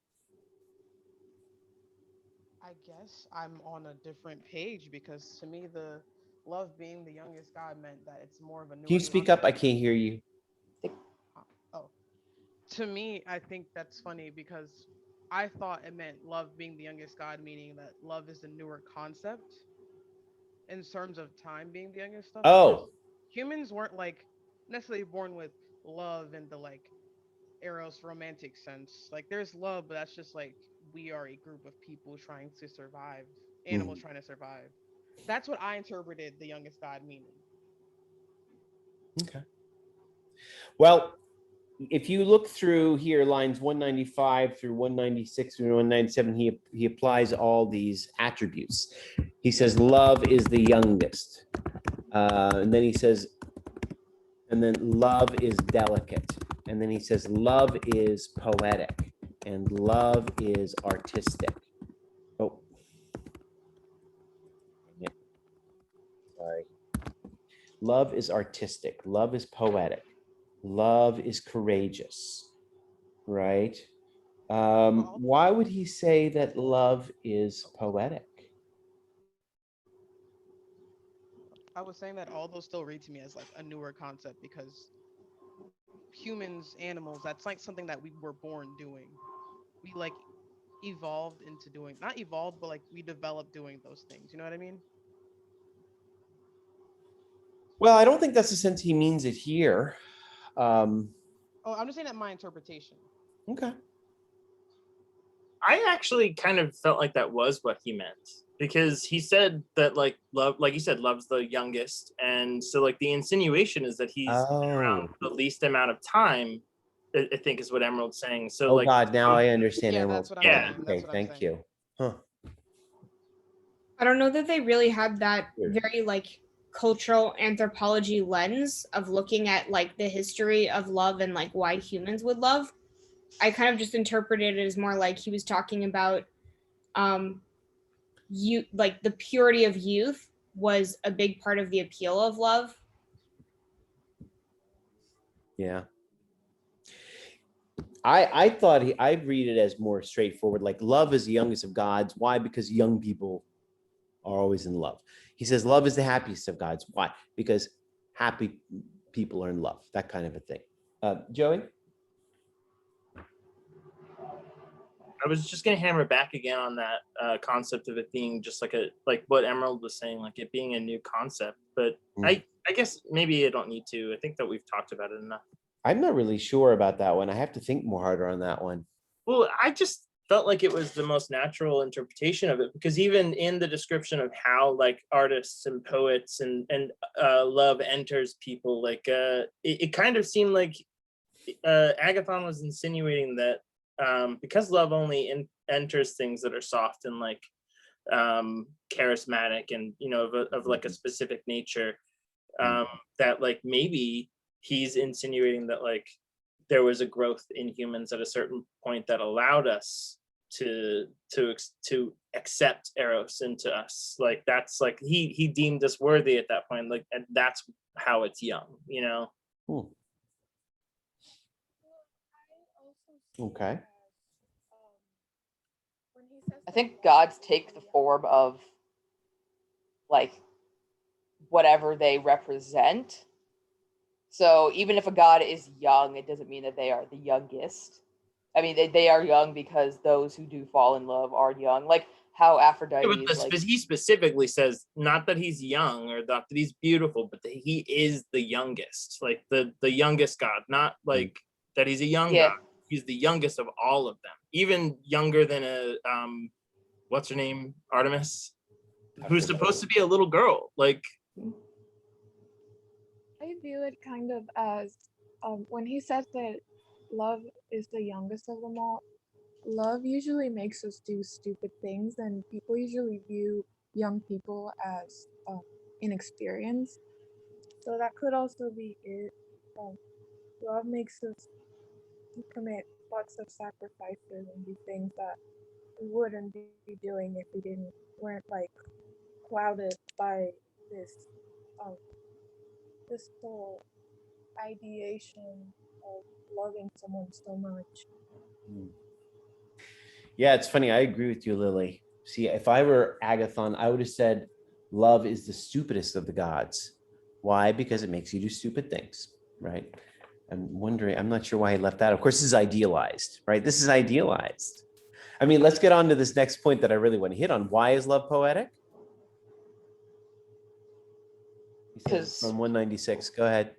I guess I'm on a different page because to me, the love being the youngest god meant that it's more of a newer. Can you speak up? I can't hear you. Oh, to me, I think that's funny because I thought it meant love being the youngest god, meaning that love is the newer concept in terms of time being the youngest stuff. Oh, humans weren't like necessarily born with love in the like Eros romantic sense. Like there's love, but that's just like we are a group of people trying to survive, animals trying to survive. That's what I interpreted the youngest god meaning. Okay. Well, if you look through here, lines 195 through 196 through 197, he applies all these attributes. He says love is the youngest. And then he says, and then love is delicate. And then he says love is poetic and love is artistic. Oh, sorry. Love is artistic. Love is poetic. Love is courageous, right? Why would he say that love is poetic? I was saying that all those still read to me as like a newer concept because humans, animals, that's like something that we were born doing. We like evolved into doing, not evolved, but like we developed doing those things. You know what I mean? Well, I don't think that's the sense he means it here. I'm just saying that my interpretation. Okay. I actually kind of felt like that was what he meant because he said that like love, like you said, love's the youngest. And so like the insinuation is that he's around the least amount of time, I think is what Emerald's saying. So like, God, now I understand Emerald. Okay, thank you. Huh. I don't know that they really have that very like cultural anthropology lens of looking at like the history of love and like why humans would love, I kind of just interpreted it as more like he was talking about you, like the purity of youth was a big part of the appeal of love. Yeah. I thought I'd read it as more straightforward, like love is the youngest of gods. Why? Because young people are always in love. He says love is the happiest of gods. Why? Because happy people are in love, that kind of a thing. Joey? I was just gonna hammer back again on that concept of it being just like what Emerald was saying, like it being a new concept. But I guess maybe I don't need to. I think that we've talked about it enough. I'm not really sure about that one. I have to think more harder on that one. Well, I just felt like it was the most natural interpretation of it, because even in the description of how like artists and poets and love enters people, like it kind of seemed like Agathon was insinuating that because love only enters things that are soft and like charismatic and of like a specific nature, that like maybe he's insinuating that like there was a growth in humans at a certain point that allowed us to accept Eros into us. Like that's like he deemed us worthy at that point, like, and that's how it's young, Okay. I think gods take the form of like whatever they represent. So even if a god is young, it doesn't mean that they are the youngest. I mean, they are young because those who do fall in love are young. Like how Aphrodite is like, he specifically says not that he's young or not that he's beautiful, but that he is the youngest, like the youngest god, not like that he's a young god. He's the youngest of all of them, even younger than a what's her name, Artemis, who's supposed to be a little girl. Like, I view it kind of as when he says that love is the youngest of them all, love usually makes us do stupid things, and people usually view young people as inexperienced. So that could also be it. Love makes us commit lots of sacrifices and do things that we wouldn't be doing if we weren't like clouded by this this whole ideation of loving someone so much. Yeah, it's funny. I agree with you, Lily. See, if I were Agathon, I would have said love is the stupidest of the gods. Why? Because it makes you do stupid things, right? I'm wondering, I'm not sure why he left that. Of course, this is idealized, right? This is idealized. I mean, let's get on to this next point that I really want to hit on. Why is love poetic? Because from 196, go ahead.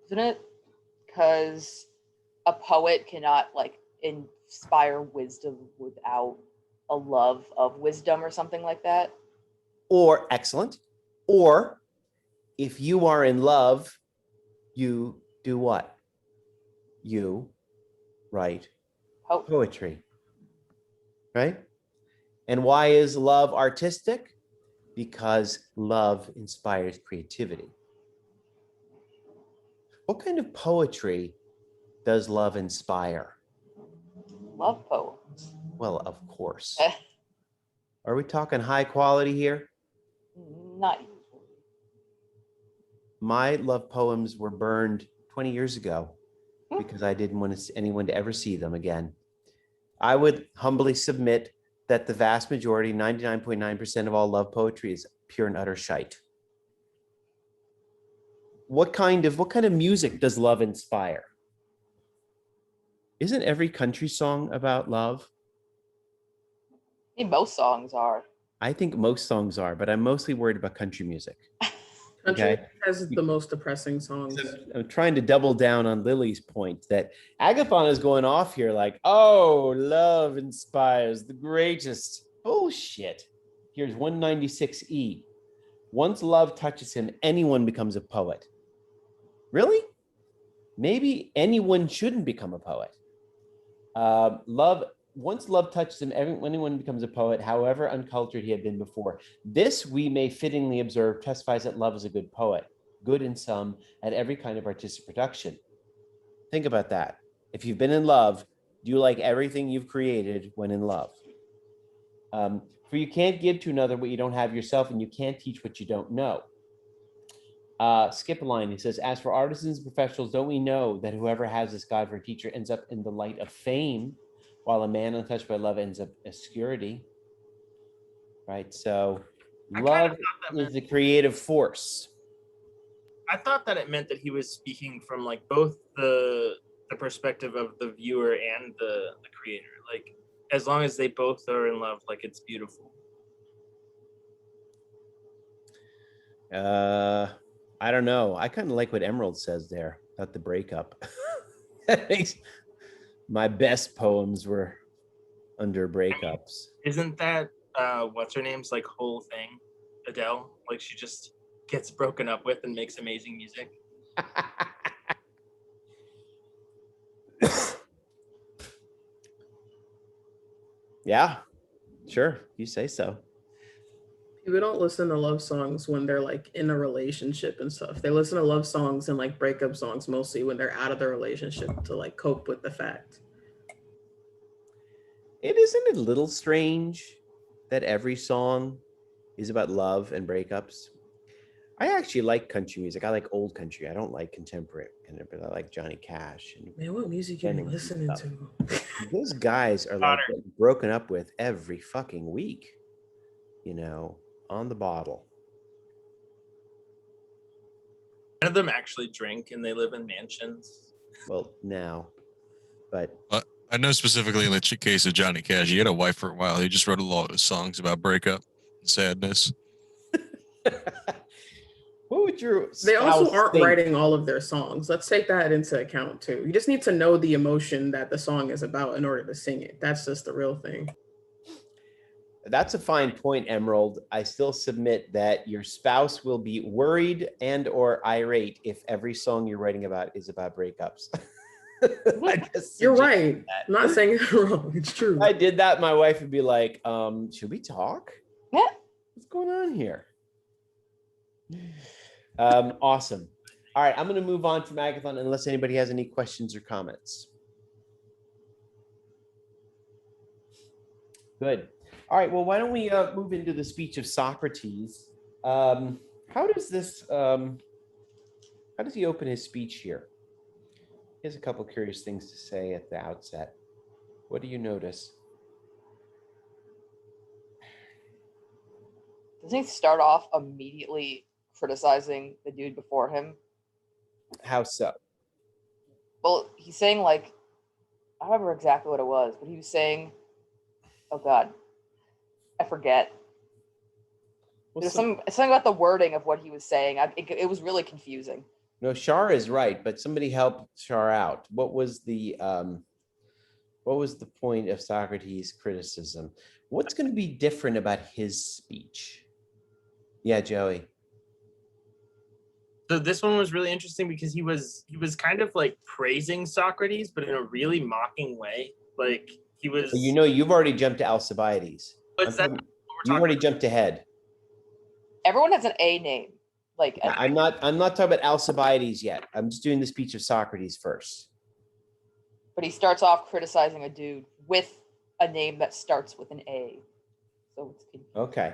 Isn't it? Because a poet cannot like inspire wisdom without a love of wisdom or something like that. Or excellent. Or if you are in love, you do what? You write poetry, right? And why is love artistic? Because love inspires creativity. What kind of poetry does love inspire? Love poems. Well, of course. Are we talking high quality here? Not usually. My love poems were burned 20 years ago because I didn't want anyone to ever see them again. I would humbly submit that the vast majority, 99.9% of all love poetry is pure and utter shite. What kind of music does love inspire? Isn't every country song about love? I mean, most songs are. I think most songs are, but I'm mostly worried about country music. Country has the most depressing songs. I'm trying to double down on Lily's point that Agathon is going off here like, oh, love inspires the greatest. Bullshit. Here's 196E. Once love touches him, anyone becomes a poet. Really? Maybe anyone shouldn't become a poet. Love once love touches him, anyone becomes a poet, however uncultured he had been before. This, we may fittingly observe, testifies that love is a good poet, good in some, at every kind of artistic production. Think about that. If you've been in love, do you like everything you've created when in love? For you can't give to another what you don't have yourself, and you can't teach what you don't know. Skip a line. He says, as for artisans and professionals, don't we know that whoever has this God for a teacher ends up in the light of fame, while a man untouched by love ends up obscurity? Right? So love is the creative force. I thought that it meant that he was speaking from like both the perspective of the viewer and the creator. Like, as long as they both are in love, like, it's beautiful. I don't know. I kind of like what Emerald says there about the breakup. That makes my best poems were under breakups. Isn't that what's her name's like whole thing, Adele? Like, she just gets broken up with and makes amazing music. Yeah, sure. You say so. People don't listen to love songs when they're like in a relationship and stuff. They listen to love songs and like breakup songs mostly when they're out of the relationship to like cope with the fact. Isn't it a little strange that every song is about love and breakups? I actually like country music. I like old country. I don't like contemporary, but I like Johnny Cash. And man, what music are you listening to? Those guys are like getting broken up with every fucking week, you know, on the bottle. None of them actually drink and they live in mansions. Well, now, but I know specifically in the case of Johnny Cash, he had a wife for a while. He just wrote a lot of songs about breakup and sadness. What would your They also aren't think? writing all of their songs. Let's take that into account too. You just need to know the emotion that the song is about in order to sing it. That's just the real thing. That's a fine point, Emerald. I still submit that your spouse will be worried and or irate if every song you're writing about is about breakups. You're right. I'm not saying it wrong. It's true. If I did that, my wife would be like, should we talk? Yeah. What's going on here? Awesome. All right, I'm going to move on from Agathon unless anybody has any questions or comments. Good. All right, well, why don't we move into the speech of Socrates? How does he open his speech here? He has a couple of curious things to say at the outset. What do you notice? Doesn't he start off immediately criticizing the dude before him? How so? Well, he's saying like, I don't remember exactly what it was, but he was saying, oh God, I forget. There's something about the wording of what he was saying. It was really confusing. No, Shar is right, but somebody help Shar out. What was the point of Socrates' criticism? What's going to be different about his speech? Yeah, Joey. So this one was really interesting because he was kind of like praising Socrates, but in a really mocking way. Like he was. You know, you've already jumped to Alcibiades. What's that? You already jumped ahead. Everyone has an A name. Like I'm not talking about Alcibiades yet. I'm just doing the speech of Socrates first. But he starts off criticizing a dude with a name that starts with an A. So it's confusing. Okay.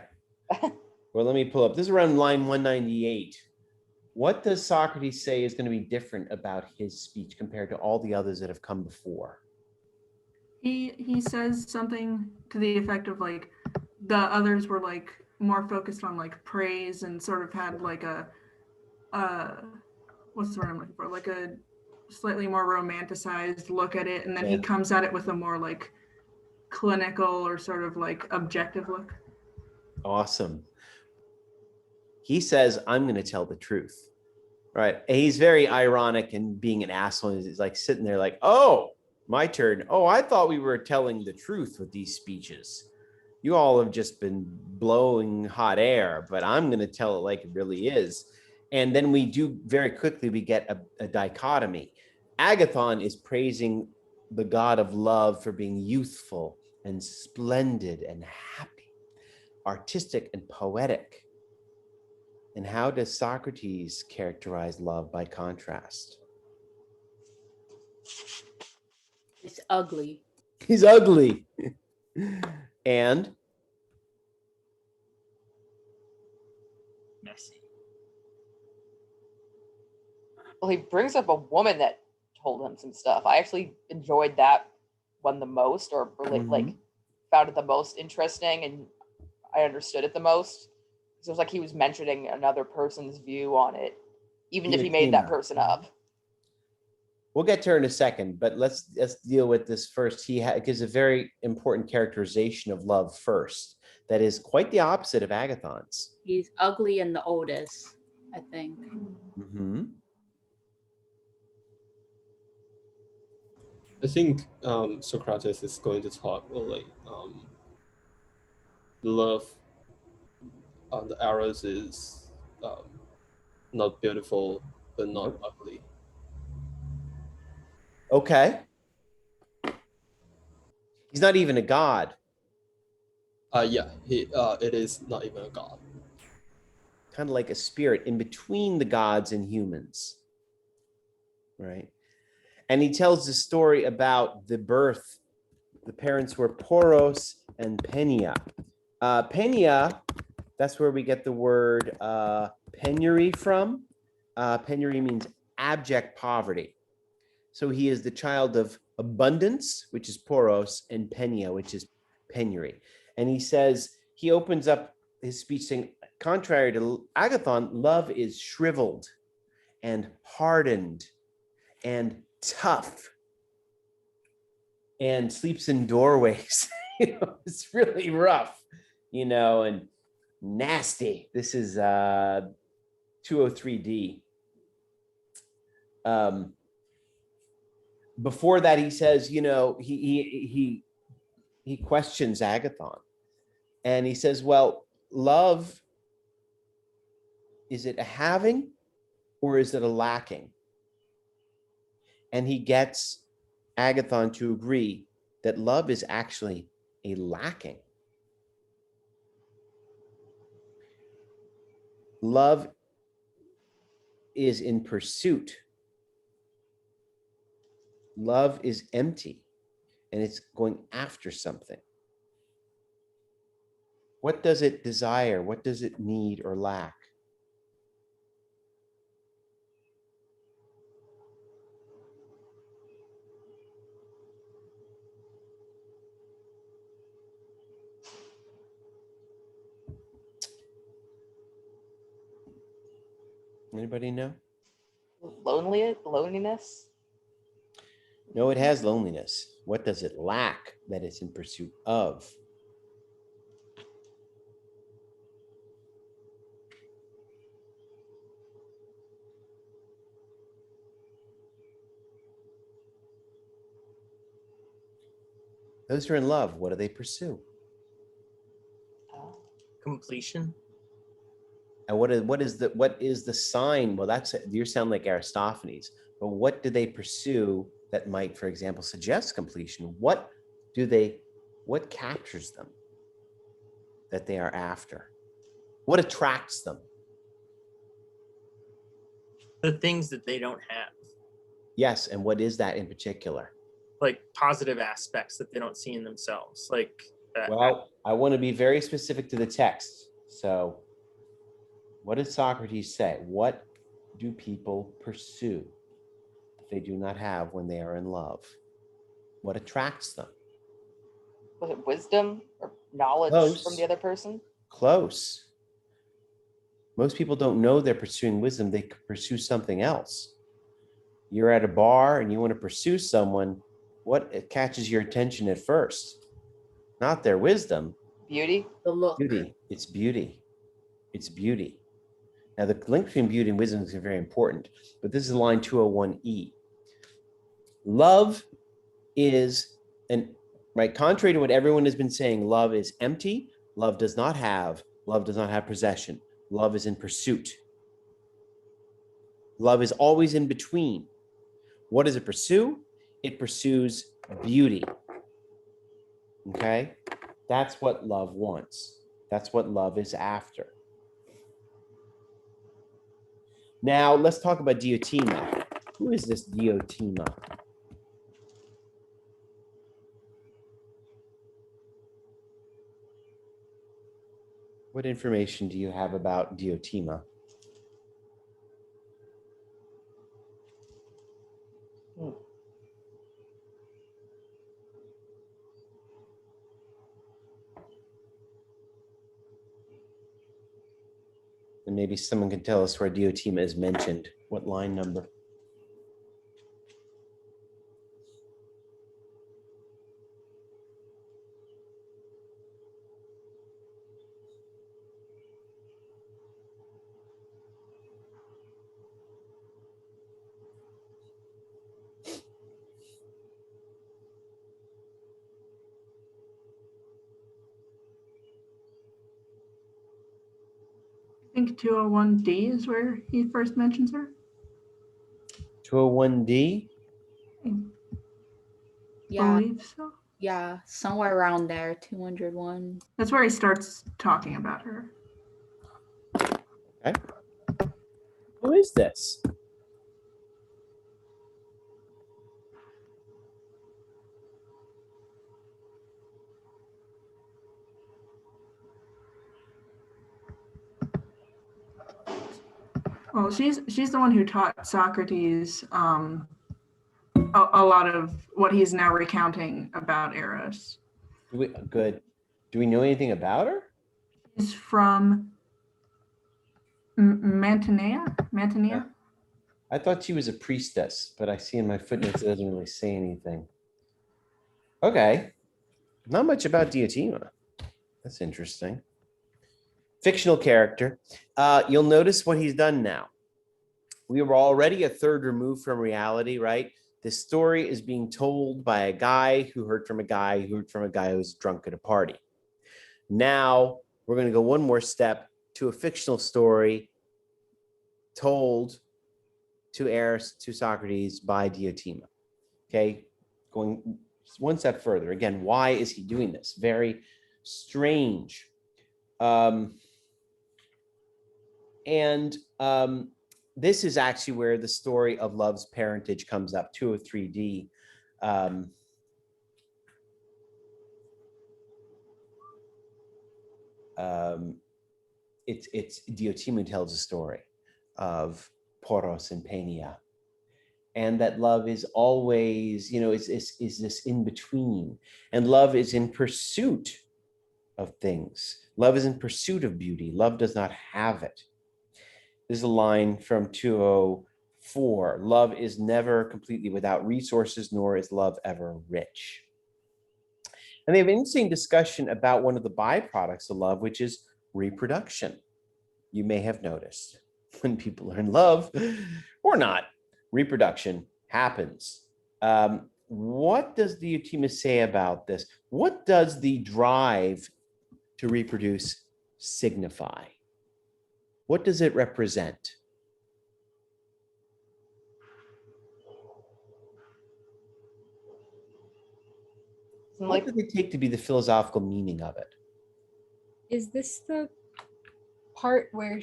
Well, let me pull up. This is around line 198. What does Socrates say is going to be different about his speech compared to all the others that have come before? He says something to the effect of like the others were like more focused on like praise and sort of had like a what's the word I'm looking for? Like a slightly more romanticized look at it, and then he comes at it with a more like clinical or sort of like objective look. Awesome. He says, I'm going to tell the truth. Right. And he's very ironic and being an asshole. He's like sitting there like, oh, my turn. Oh, I thought we were telling the truth with these speeches. You all have just been blowing hot air, but I'm going to tell it like it really is. And then we do very quickly, we get a dichotomy. Agathon is praising the god of love for being youthful and splendid and happy, artistic and poetic. And how does Socrates characterize love by contrast? It's ugly. He's ugly. And Messy. Well, he brings up a woman that told him some stuff. I actually enjoyed that one the most, or like found it the most interesting, and I understood it the most. It was like he was mentioning another person's view on it, even if he made that person up. We'll get to her in a second, but let's deal with this first. He gives a very important characterization of love first. That is quite the opposite of Agathon's. He's ugly and the oldest, I think. Mm-hmm. I think Socrates is going to talk like love on the arrows is not beautiful but not ugly. Okay. He's not even a god. Yeah, it is not even a god. Kind of like a spirit in between the gods and humans, right? And he tells the story about the birth. The parents were Poros and Penia. Penia, that's where we get the word penury from. Penury means abject poverty. So he is the child of abundance, which is Poros, and Penia, which is penury. And he says, he opens up his speech saying, contrary to Agathon, love is shriveled and hardened and tough and sleeps in doorways. It's really rough, and nasty. This is 203D. Before that, he says, he questions Agathon, and he says, well, love, is it a having or is it a lacking? And he gets Agathon to agree that love is actually a lacking. Love is in pursuit. Love is empty, and it's going after something. What does it desire? What does it need or lack? Anybody know? Loneliness? No, it has loneliness. What does it lack that it's in pursuit of? Those who are in love, what do they pursue? Completion. And what is the sign? Well, you sound like Aristophanes, but what do they pursue that might, for example, suggest completion? What captures them that they are after? What attracts them? The things that they don't have. Yes, and what is that in particular? Like positive aspects that they don't see in themselves. Like that. Well, I want to be very specific to the text. So what does Socrates say? What do people pursue that they do not have when they are in love? What attracts them? Was it wisdom or knowledge from the other person? Close. Most people don't know they're pursuing wisdom. They pursue something else. You're at a bar and you want to pursue someone. What catches your attention at first? Not their wisdom. Beauty. The look. Beauty. It's beauty. It's beauty. Now, the link between beauty and wisdom is very important, but this is line 201E. Love is contrary to what everyone has been saying, love is empty. Love does not have possession. Love is in pursuit. Love is always in between. What does it pursue? It pursues beauty. Okay? That's what love wants. That's what love is after. Now, let's talk about Diotima. Who is this Diotima? What information do you have about Diotima? And maybe someone can tell us where Diotima is mentioned. What line number? I think 201D is where he first mentions her. 201D? Yeah. Believe so. Yeah, somewhere around there, 201. That's where he starts talking about her. Okay. Who is this? Well, she's the one who taught Socrates a lot of what he's now recounting about Eros. Good. Do we know anything about her? She's from Mantinea? Yeah. I thought she was a priestess, but I see in my footnotes it doesn't really say anything. Okay. Not much about Diotima. That's interesting. Fictional character. You'll notice what he's done now. We were already a third removed from reality, right? This story is being told by a guy who heard from a guy who heard from a guy who was drunk at a party. Now we're going to go one more step to a fictional story told to Eros, to Socrates by Diotima. Okay, going one step further. Again, why is he doing this? Very strange. This is actually where the story of love's parentage comes up, 203D. It's Diotima tells a story of Poros and Penia, and that love is always, is this in between, and love is in pursuit of things. Love is in pursuit of beauty. Love does not have it. This is a line from 204. Love is never completely without resources, nor is love ever rich. And they have an interesting discussion about one of the byproducts of love, which is reproduction. You may have noticed when people are in love or not, reproduction happens. What does the Diotima say about this? What does the drive to reproduce signify? What does it represent? What does it take to be the philosophical meaning of it? Is this the part where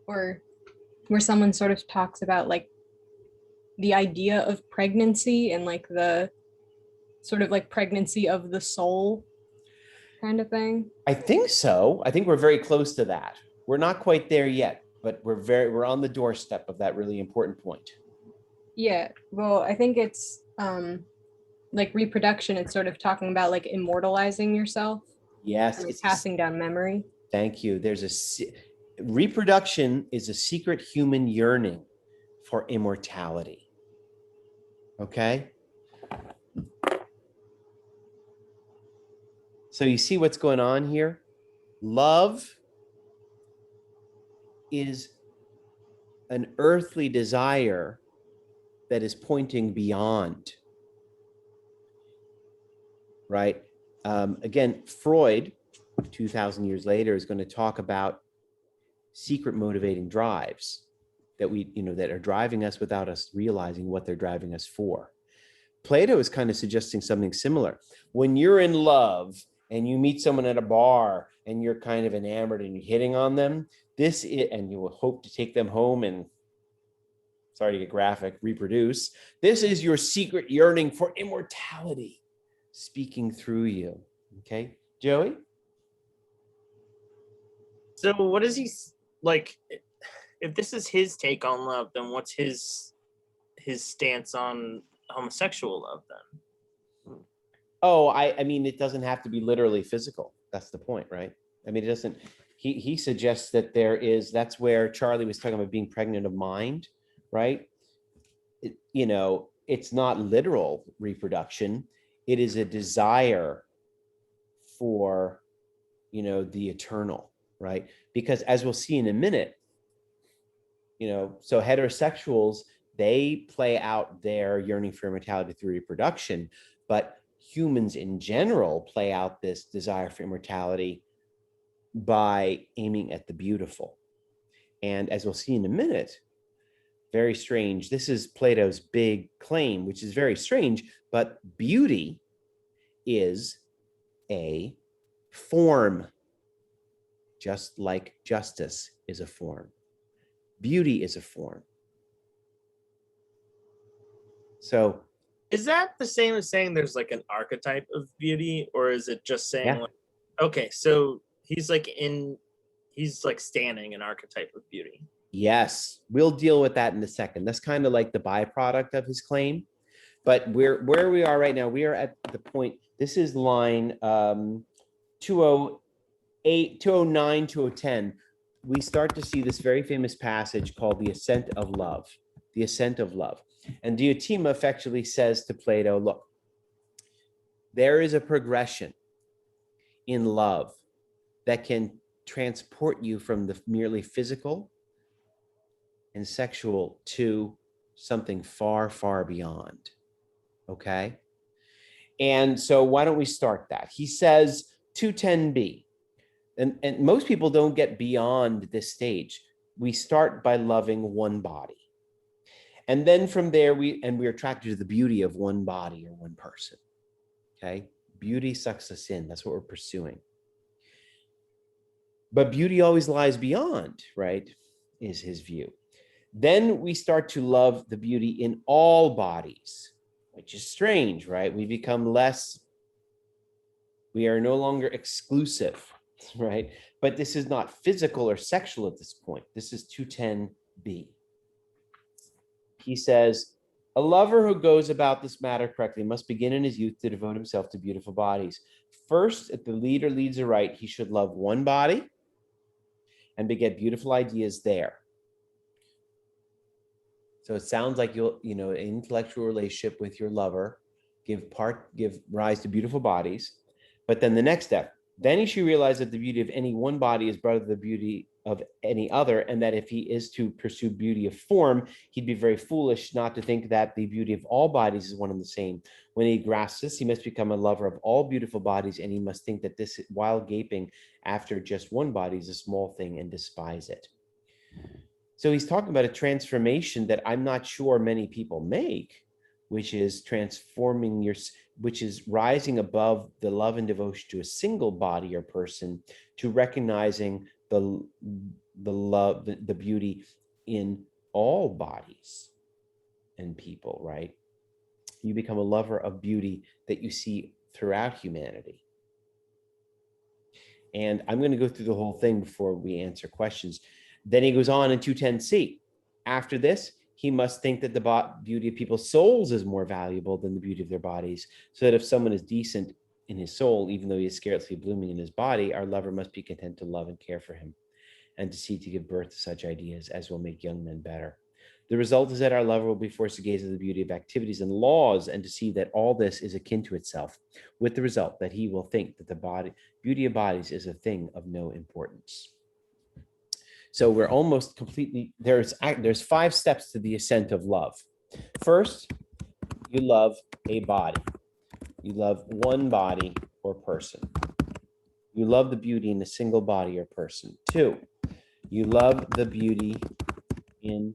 where someone sort of talks about like the idea of pregnancy and like the sort of like pregnancy of the soul kind of thing? I think so. I think we're very close to that. We're not quite there yet, but we're on the doorstep of that really important point. Yeah, well, I think it's like reproduction. It's sort of talking about like immortalizing yourself. Yes, it's passing down memory. Thank you. Reproduction is a secret human yearning for immortality. Okay? So you see what's going on here? Love is an earthly desire that is pointing beyond, right? Again, Freud, 2,000 years later, is going to talk about secret motivating drives that that are driving us without us realizing what they're driving us for. Plato is kind of suggesting something similar. When you're in love and you meet someone at a bar and you're kind of enamored and you're hitting on them, and you will hope to take them home and, sorry to get graphic, reproduce. This is your secret yearning for immortality speaking through you. Okay, Joey? So what is he like? If this is his take on love, then what's his stance on homosexual love then? Oh, I mean, it doesn't have to be literally physical. That's the point, right? I mean, it doesn't. He suggests that that's where Charlie was talking about being pregnant of mind, right? It's not literal reproduction. It is a desire for, the eternal, right? Because as we'll see in a minute, so heterosexuals, they play out their yearning for immortality through reproduction, but humans in general play out this desire for immortality by aiming at the beautiful. And as we'll see in a minute, very strange. This is Plato's big claim, which is very strange, but beauty is a form, just like justice is a form. Beauty is a form. So is that the same as saying there's like an archetype of beauty, or is it just saying like, okay, so he's like standing an archetype of beauty? Yes, we'll deal with that in a second. That's kind of like the byproduct of his claim. But where we are right now, we are at the point, this is line 208, 209, 210. We start to see this very famous passage called the Ascent of Love, the Ascent of Love. And Diotima effectively says to Plato, look, there is a progression in love that can transport you from the merely physical and sexual to something far, far beyond. Okay? And so why don't we start that? He says 210b, and most people don't get beyond this stage. We start by loving one body. And then from there, we're attracted to the beauty of one body or one person. Okay? Beauty sucks us in. That's what we're pursuing. But beauty always lies beyond, right? Is his view. Then we start to love the beauty in all bodies, which is strange, right? We are no longer exclusive, right? But this is not physical or sexual at this point. This is 210b. He says, a lover who goes about this matter correctly must begin in his youth to devote himself to beautiful bodies. First, if the leader leads aright, he should love one body and beget beautiful ideas there. So it sounds like an intellectual relationship with your lover, give rise to beautiful bodies. But then the next step, then he should realize that the beauty of any one body is brother to the beauty of any other, and that if he is to pursue beauty of form, he'd be very foolish not to think that the beauty of all bodies is one and the same. When he grasps this, he must become a lover of all beautiful bodies, and he must think that this, while gaping after just one body, is a small thing and despise it. So he's talking about a transformation that I'm not sure many people make, which is which is rising above the love and devotion to a single body or person to recognizing the love, the beauty in all bodies and people, right? You become a lover of beauty that you see throughout humanity. And I'm going to go through the whole thing before we answer questions. Then he goes on in 210c. After this, he must think that the beauty of people's souls is more valuable than the beauty of their bodies, so that if someone is decent in his soul, even though he is scarcely blooming in his body, our lover must be content to love and care for him, and to seek to give birth to such ideas as will make young men better. The result is that our lover will be forced to gaze at the beauty of activities and laws and to see that all this is akin to itself, with the result that he will think that the beauty of bodies is a thing of no importance. So we're almost completely, there's 5 steps to the ascent of love. First, you love a body. You love one body or person. You love the beauty in a single body or person. 2, you love the beauty in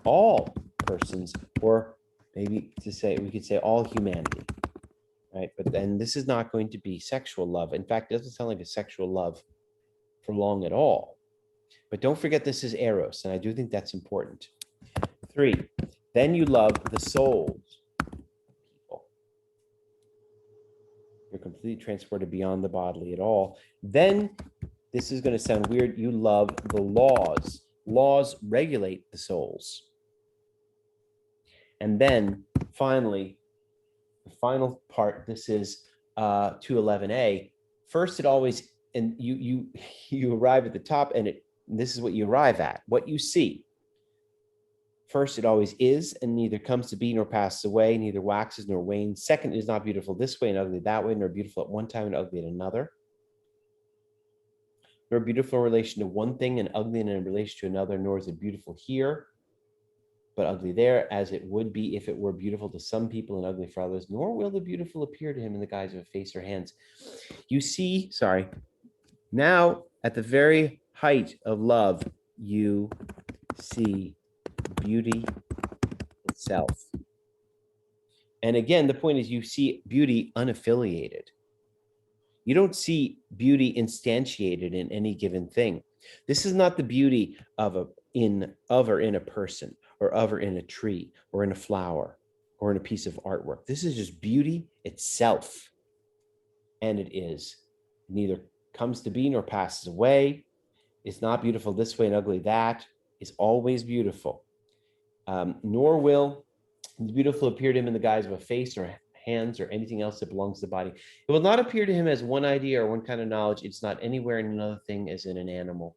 all persons or maybe to say, we could say all humanity, right? But then this is not going to be sexual love. In fact, it doesn't sound like a sexual love for long at all. But don't forget this is eros, and I do think that's important. 3, then you love the souls. People. You're completely transported beyond the bodily at all. Then, this is going to sound weird, you love the laws. Laws regulate the souls. And then, finally, the final part, this is 211a. First, it always, and you arrive at the top, and this is what you arrive at, what you see. First, it always is, and neither comes to be nor passes away, neither waxes nor wanes. Second, it is not beautiful this way and ugly that way, nor beautiful at one time and ugly at another. Nor beautiful in relation to one thing and ugly in relation to another, nor is it beautiful here, but ugly there, as it would be if it were beautiful to some people and ugly for others, nor will the beautiful appear to him in the guise of a face or hands. You see, sorry, now at the very height of love, you see beauty itself. And again, the point is you see beauty unaffiliated. You don't see beauty instantiated in any given thing. This is not the beauty of or in a person, or of or in a tree, or in a flower, or in a piece of artwork. This is just beauty itself. And it is neither comes to be nor passes away. It's not beautiful this way and ugly that. It's always beautiful. Nor will the beautiful appear to him in the guise of a face or hands or anything else that belongs to the body. It will not appear to him as one idea or one kind of knowledge. It's not anywhere in another thing as in an animal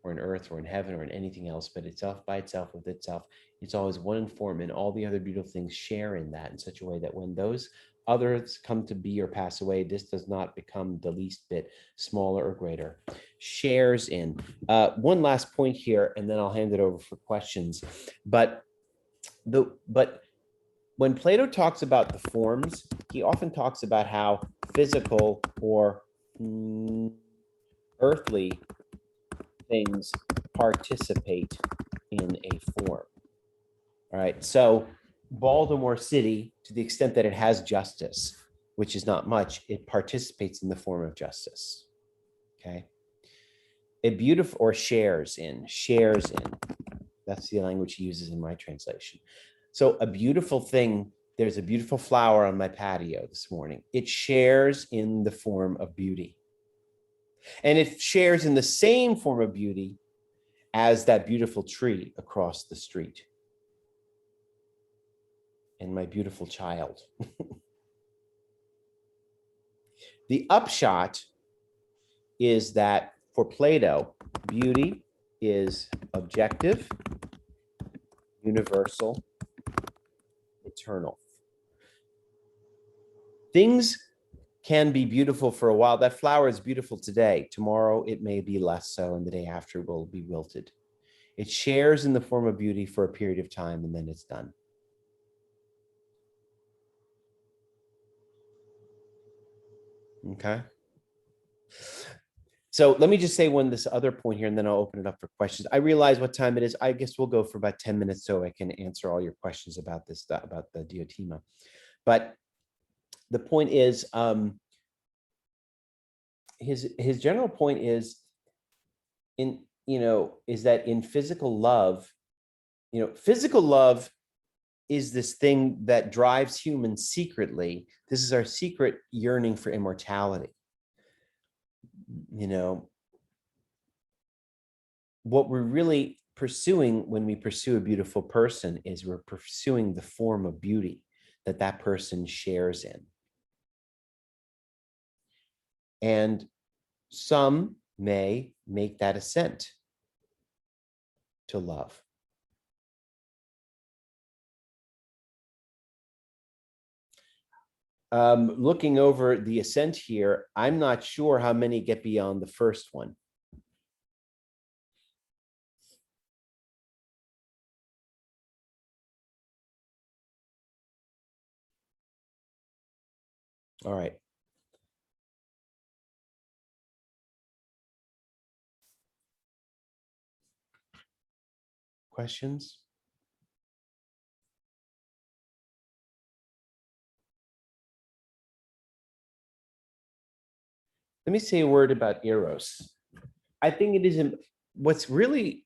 or in earth or in heaven or in anything else, but itself by itself with itself. It's always one in form, and all the other beautiful things share in that in such a way that when those others come to be or pass away, this does not become the least bit smaller or greater. Shares in. One last point here, and then I'll hand it over for questions. But when Plato talks about the forms, he often talks about how physical or earthly things participate in a form. All right, so Baltimore City, to the extent that it has justice, which is not much, it participates in the form of justice. Okay. A beautiful, or shares in. That's the language he uses in my translation. So a beautiful thing, there's a beautiful flower on my patio this morning. It shares in the form of beauty. And it shares in the same form of beauty as that beautiful tree across the street. And my beautiful child. The upshot is that for Plato, beauty is objective, universal, eternal. Things can be beautiful for a while. That flower is beautiful today. Tomorrow it may be less so, and the day after will be wilted. It shares in the form of beauty for a period of time, and then it's done. Okay. So let me just say this other point here, and then I'll open it up for questions. I realize what time it is. I guess we'll go for about 10 minutes so I can answer all your questions about this, about the Diotima. But the point is, his general point is is that in physical love, physical love is this thing that drives humans secretly. This is our secret yearning for immortality. What we're really pursuing when we pursue a beautiful person is we're pursuing the form of beauty that person shares in. And some may make that ascent to love. Looking over the ascent here, I'm not sure how many get beyond the first one. All right. Questions? Let me say a word about Eros. I think it is what's really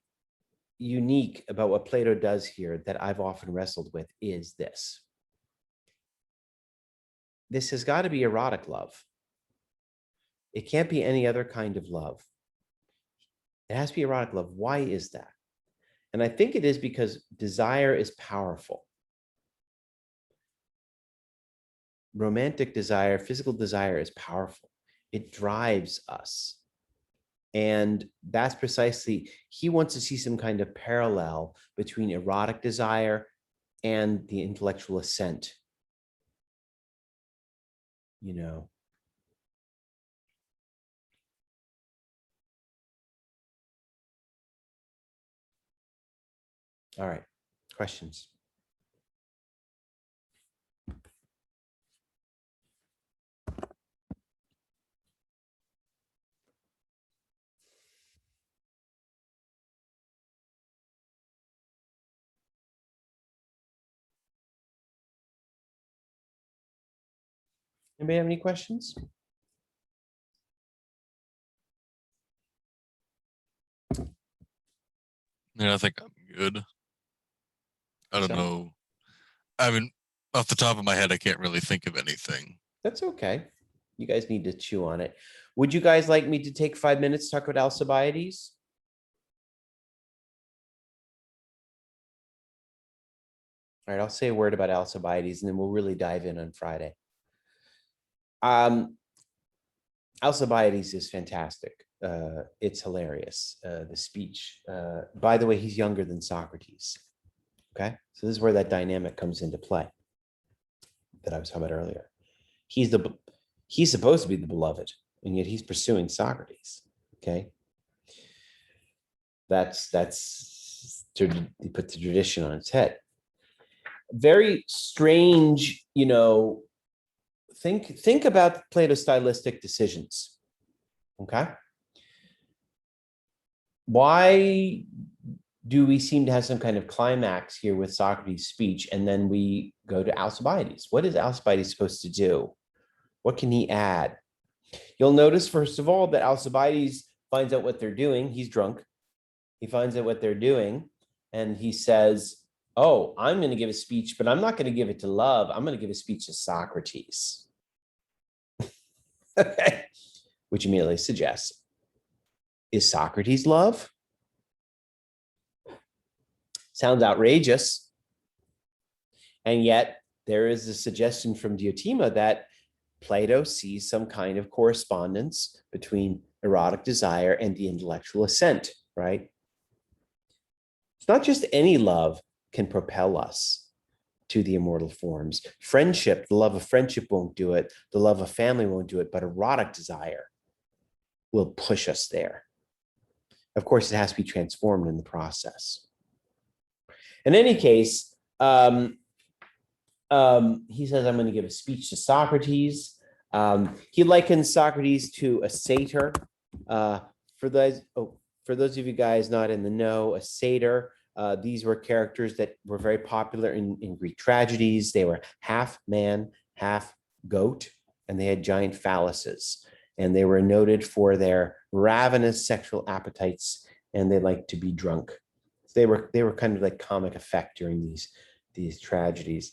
unique about what Plato does here that I've often wrestled with is this. This has got to be erotic love. It can't be any other kind of love. It has to be erotic love. Why is that? And I think it is because desire is powerful. Romantic desire, physical desire is powerful. It drives us. And that's precisely, he wants to see some kind of parallel between erotic desire and the intellectual assent. You know. All right, questions? Anybody have any questions? Yeah, I think I'm good. I don't know. I mean, off the top of my head, I can't really think of anything. That's okay. You guys need to chew on it. Would you guys like me to take 5 minutes to talk about Alcibiades? All right, I'll say a word about Alcibiades and then we'll really dive in on Friday. Alcibiades is fantastic. It's hilarious, the speech. By the way, he's younger than Socrates. Okay, so this is where that dynamic comes into play that I was talking about earlier. He's supposed to be the beloved, and yet he's pursuing Socrates. Okay, that's to put the tradition on its head. Very strange, you know. Think about Plato's stylistic decisions. Okay, why do we seem to have some kind of climax here with Socrates' speech, and then we go to Alcibiades? What is Alcibiades supposed to do? What can he add? You'll notice, first of all, that Alcibiades finds out what they're doing. He's drunk. He finds out what they're doing, and he says, oh, I'm going to give a speech, but I'm not going to give it to love. I'm going to give a speech to Socrates. Okay. Which immediately suggests, is Socrates love? Sounds outrageous. And yet there is a suggestion from Diotima that Plato sees some kind of correspondence between erotic desire and the intellectual assent, right? It's not just any love can propel us to the immortal forms. Friendship, the love of friendship won't do it. The love of family won't do it, but erotic desire will push us there. Of course, it has to be transformed in the process. In any case, he says, I'm going to give a speech to Socrates. He likens Socrates to a satyr. For those of you guys not in the know, a satyr, these were characters that were very popular in Greek tragedies. They were half man, half goat, and they had giant phalluses. And they were noted for their ravenous sexual appetites, and they liked to be drunk. They were kind of like comic effect during these tragedies.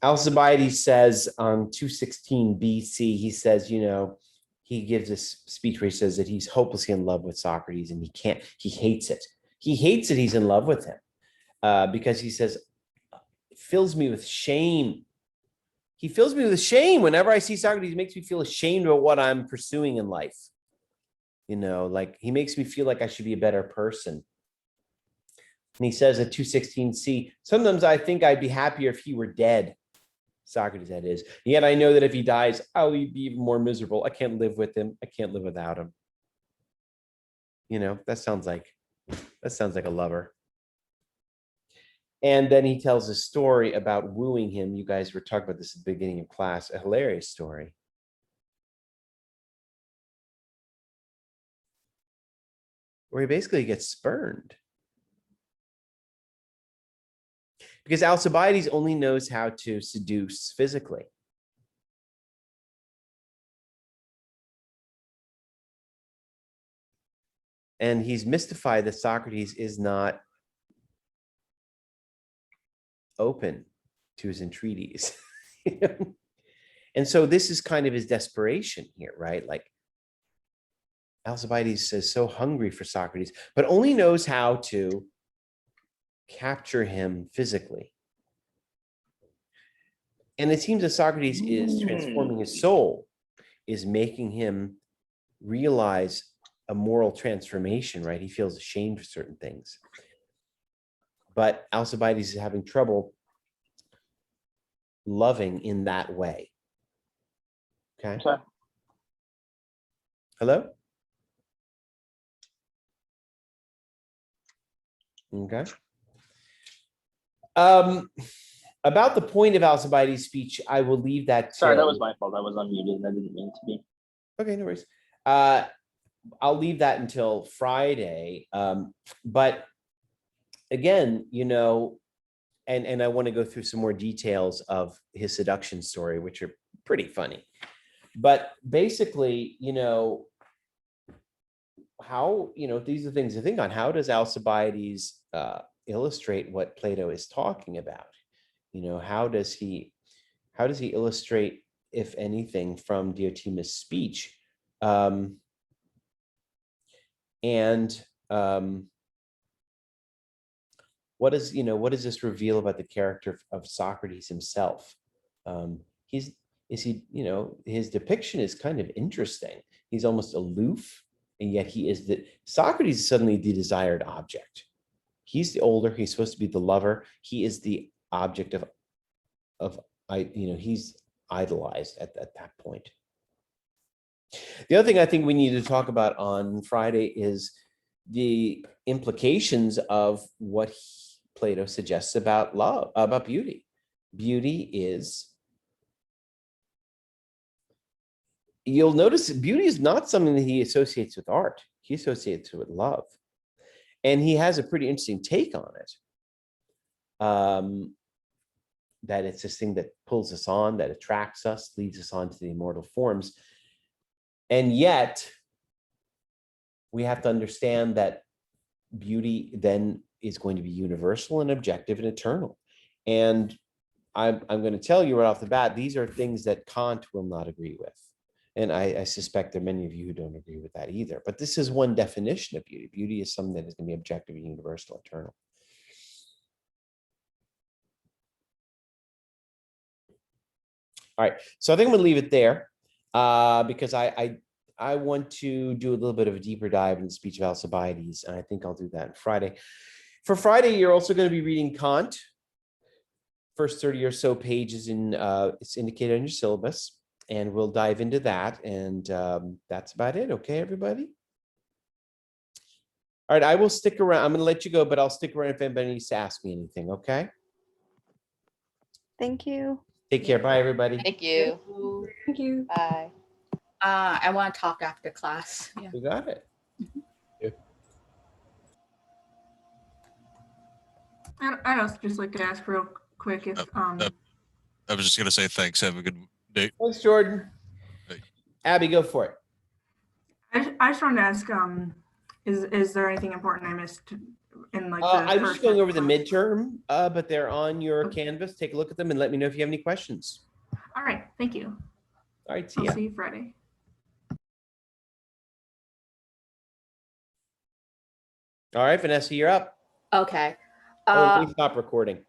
Alcibiades says on 216 BC, he says, you know, he gives this speech where he says that he's hopelessly in love with Socrates and he hates it. He hates that he's in love with him because he says, it fills me with shame. He fills me with shame. Whenever I see Socrates, it makes me feel ashamed about what I'm pursuing in life. You know, like he makes me feel like I should be a better person. And he says at 216c, sometimes I think I'd be happier if he were dead. Socrates, that is. Yet I know that if he dies, I'll be even more miserable. I can't live with him. I can't live without him. You know, that sounds like a lover. And then he tells a story about wooing him. You guys were talking about this at the beginning of class, a hilarious story. Where he basically gets spurned. Because Alcibiades only knows how to seduce physically. And he's mystified that Socrates is not open to his entreaties. And so this is kind of his desperation here, right? Like Alcibiades is so hungry for Socrates, but only knows how to capture him physically. And it seems that Socrates is transforming his soul, is making him realize a moral transformation, right? He feels ashamed for certain things. But Alcibiades is having trouble loving in that way. Okay. Hello? Okay. About the point of Alcibiades' speech, I will leave that. Sorry, that was my fault. I was unmuted. I didn't mean to be. Okay, no worries. I'll leave that until Friday. But again, you know, and I want to go through some more details of his seduction story, which are pretty funny. But basically, you know, how, you know, these are things to think on. How does Alcibiades illustrate what Plato is talking about? You know, how does he illustrate, if anything, from Diotimus' speech? What does this reveal about the character of Socrates himself? His depiction is kind of interesting. He's almost aloof, and yet Socrates is suddenly the desired object. He's the older, he's supposed to be the lover. He is the object he's idolized at that point. The other thing I think we need to talk about on Friday is the implications of what Plato suggests about love, about beauty. Beauty is, you'll notice beauty is not something that he associates with art. He associates it with love. And he has a pretty interesting take on it. That it's this thing that pulls us on, that attracts us, leads us on to the immortal forms. And yet, we have to understand that beauty then is going to be universal and objective and eternal. And I'm going to tell you right off the bat, these are things that Kant will not agree with. And I suspect there are many of you who don't agree with that either. But this is one definition of beauty. Beauty is something that is going to be objective and universal, eternal. All right, so I think I'm gonna leave it there because I want to do a little bit of a deeper dive in the speech of Alcibiades, and I think I'll do that on Friday. For Friday, you're also going to be reading Kant. First 30 or so pages it's indicated on your syllabus, and we'll dive into that, and that's about it. Okay, everybody? All right, I will stick around. I'm going to let you go, but I'll stick around if anybody needs to ask me anything, okay? Thank you. Take care. Bye, everybody. Thank you. Thank you. Bye. I want to talk after class. Yeah. You got it. I'd also just like to ask real quick if I was just gonna say thanks. Have a good day. Thanks, Jordan. Hey. Abby, go for it. I just wanted to ask, is there anything important I missed in like the I was first just going over the midterm, but they're on your Canvas. Take a look at them and let me know if you have any questions. All right, thank you. All right, see I'll ya. see you Friday. All right, Vanessa, you're up. Okay. Please stop recording.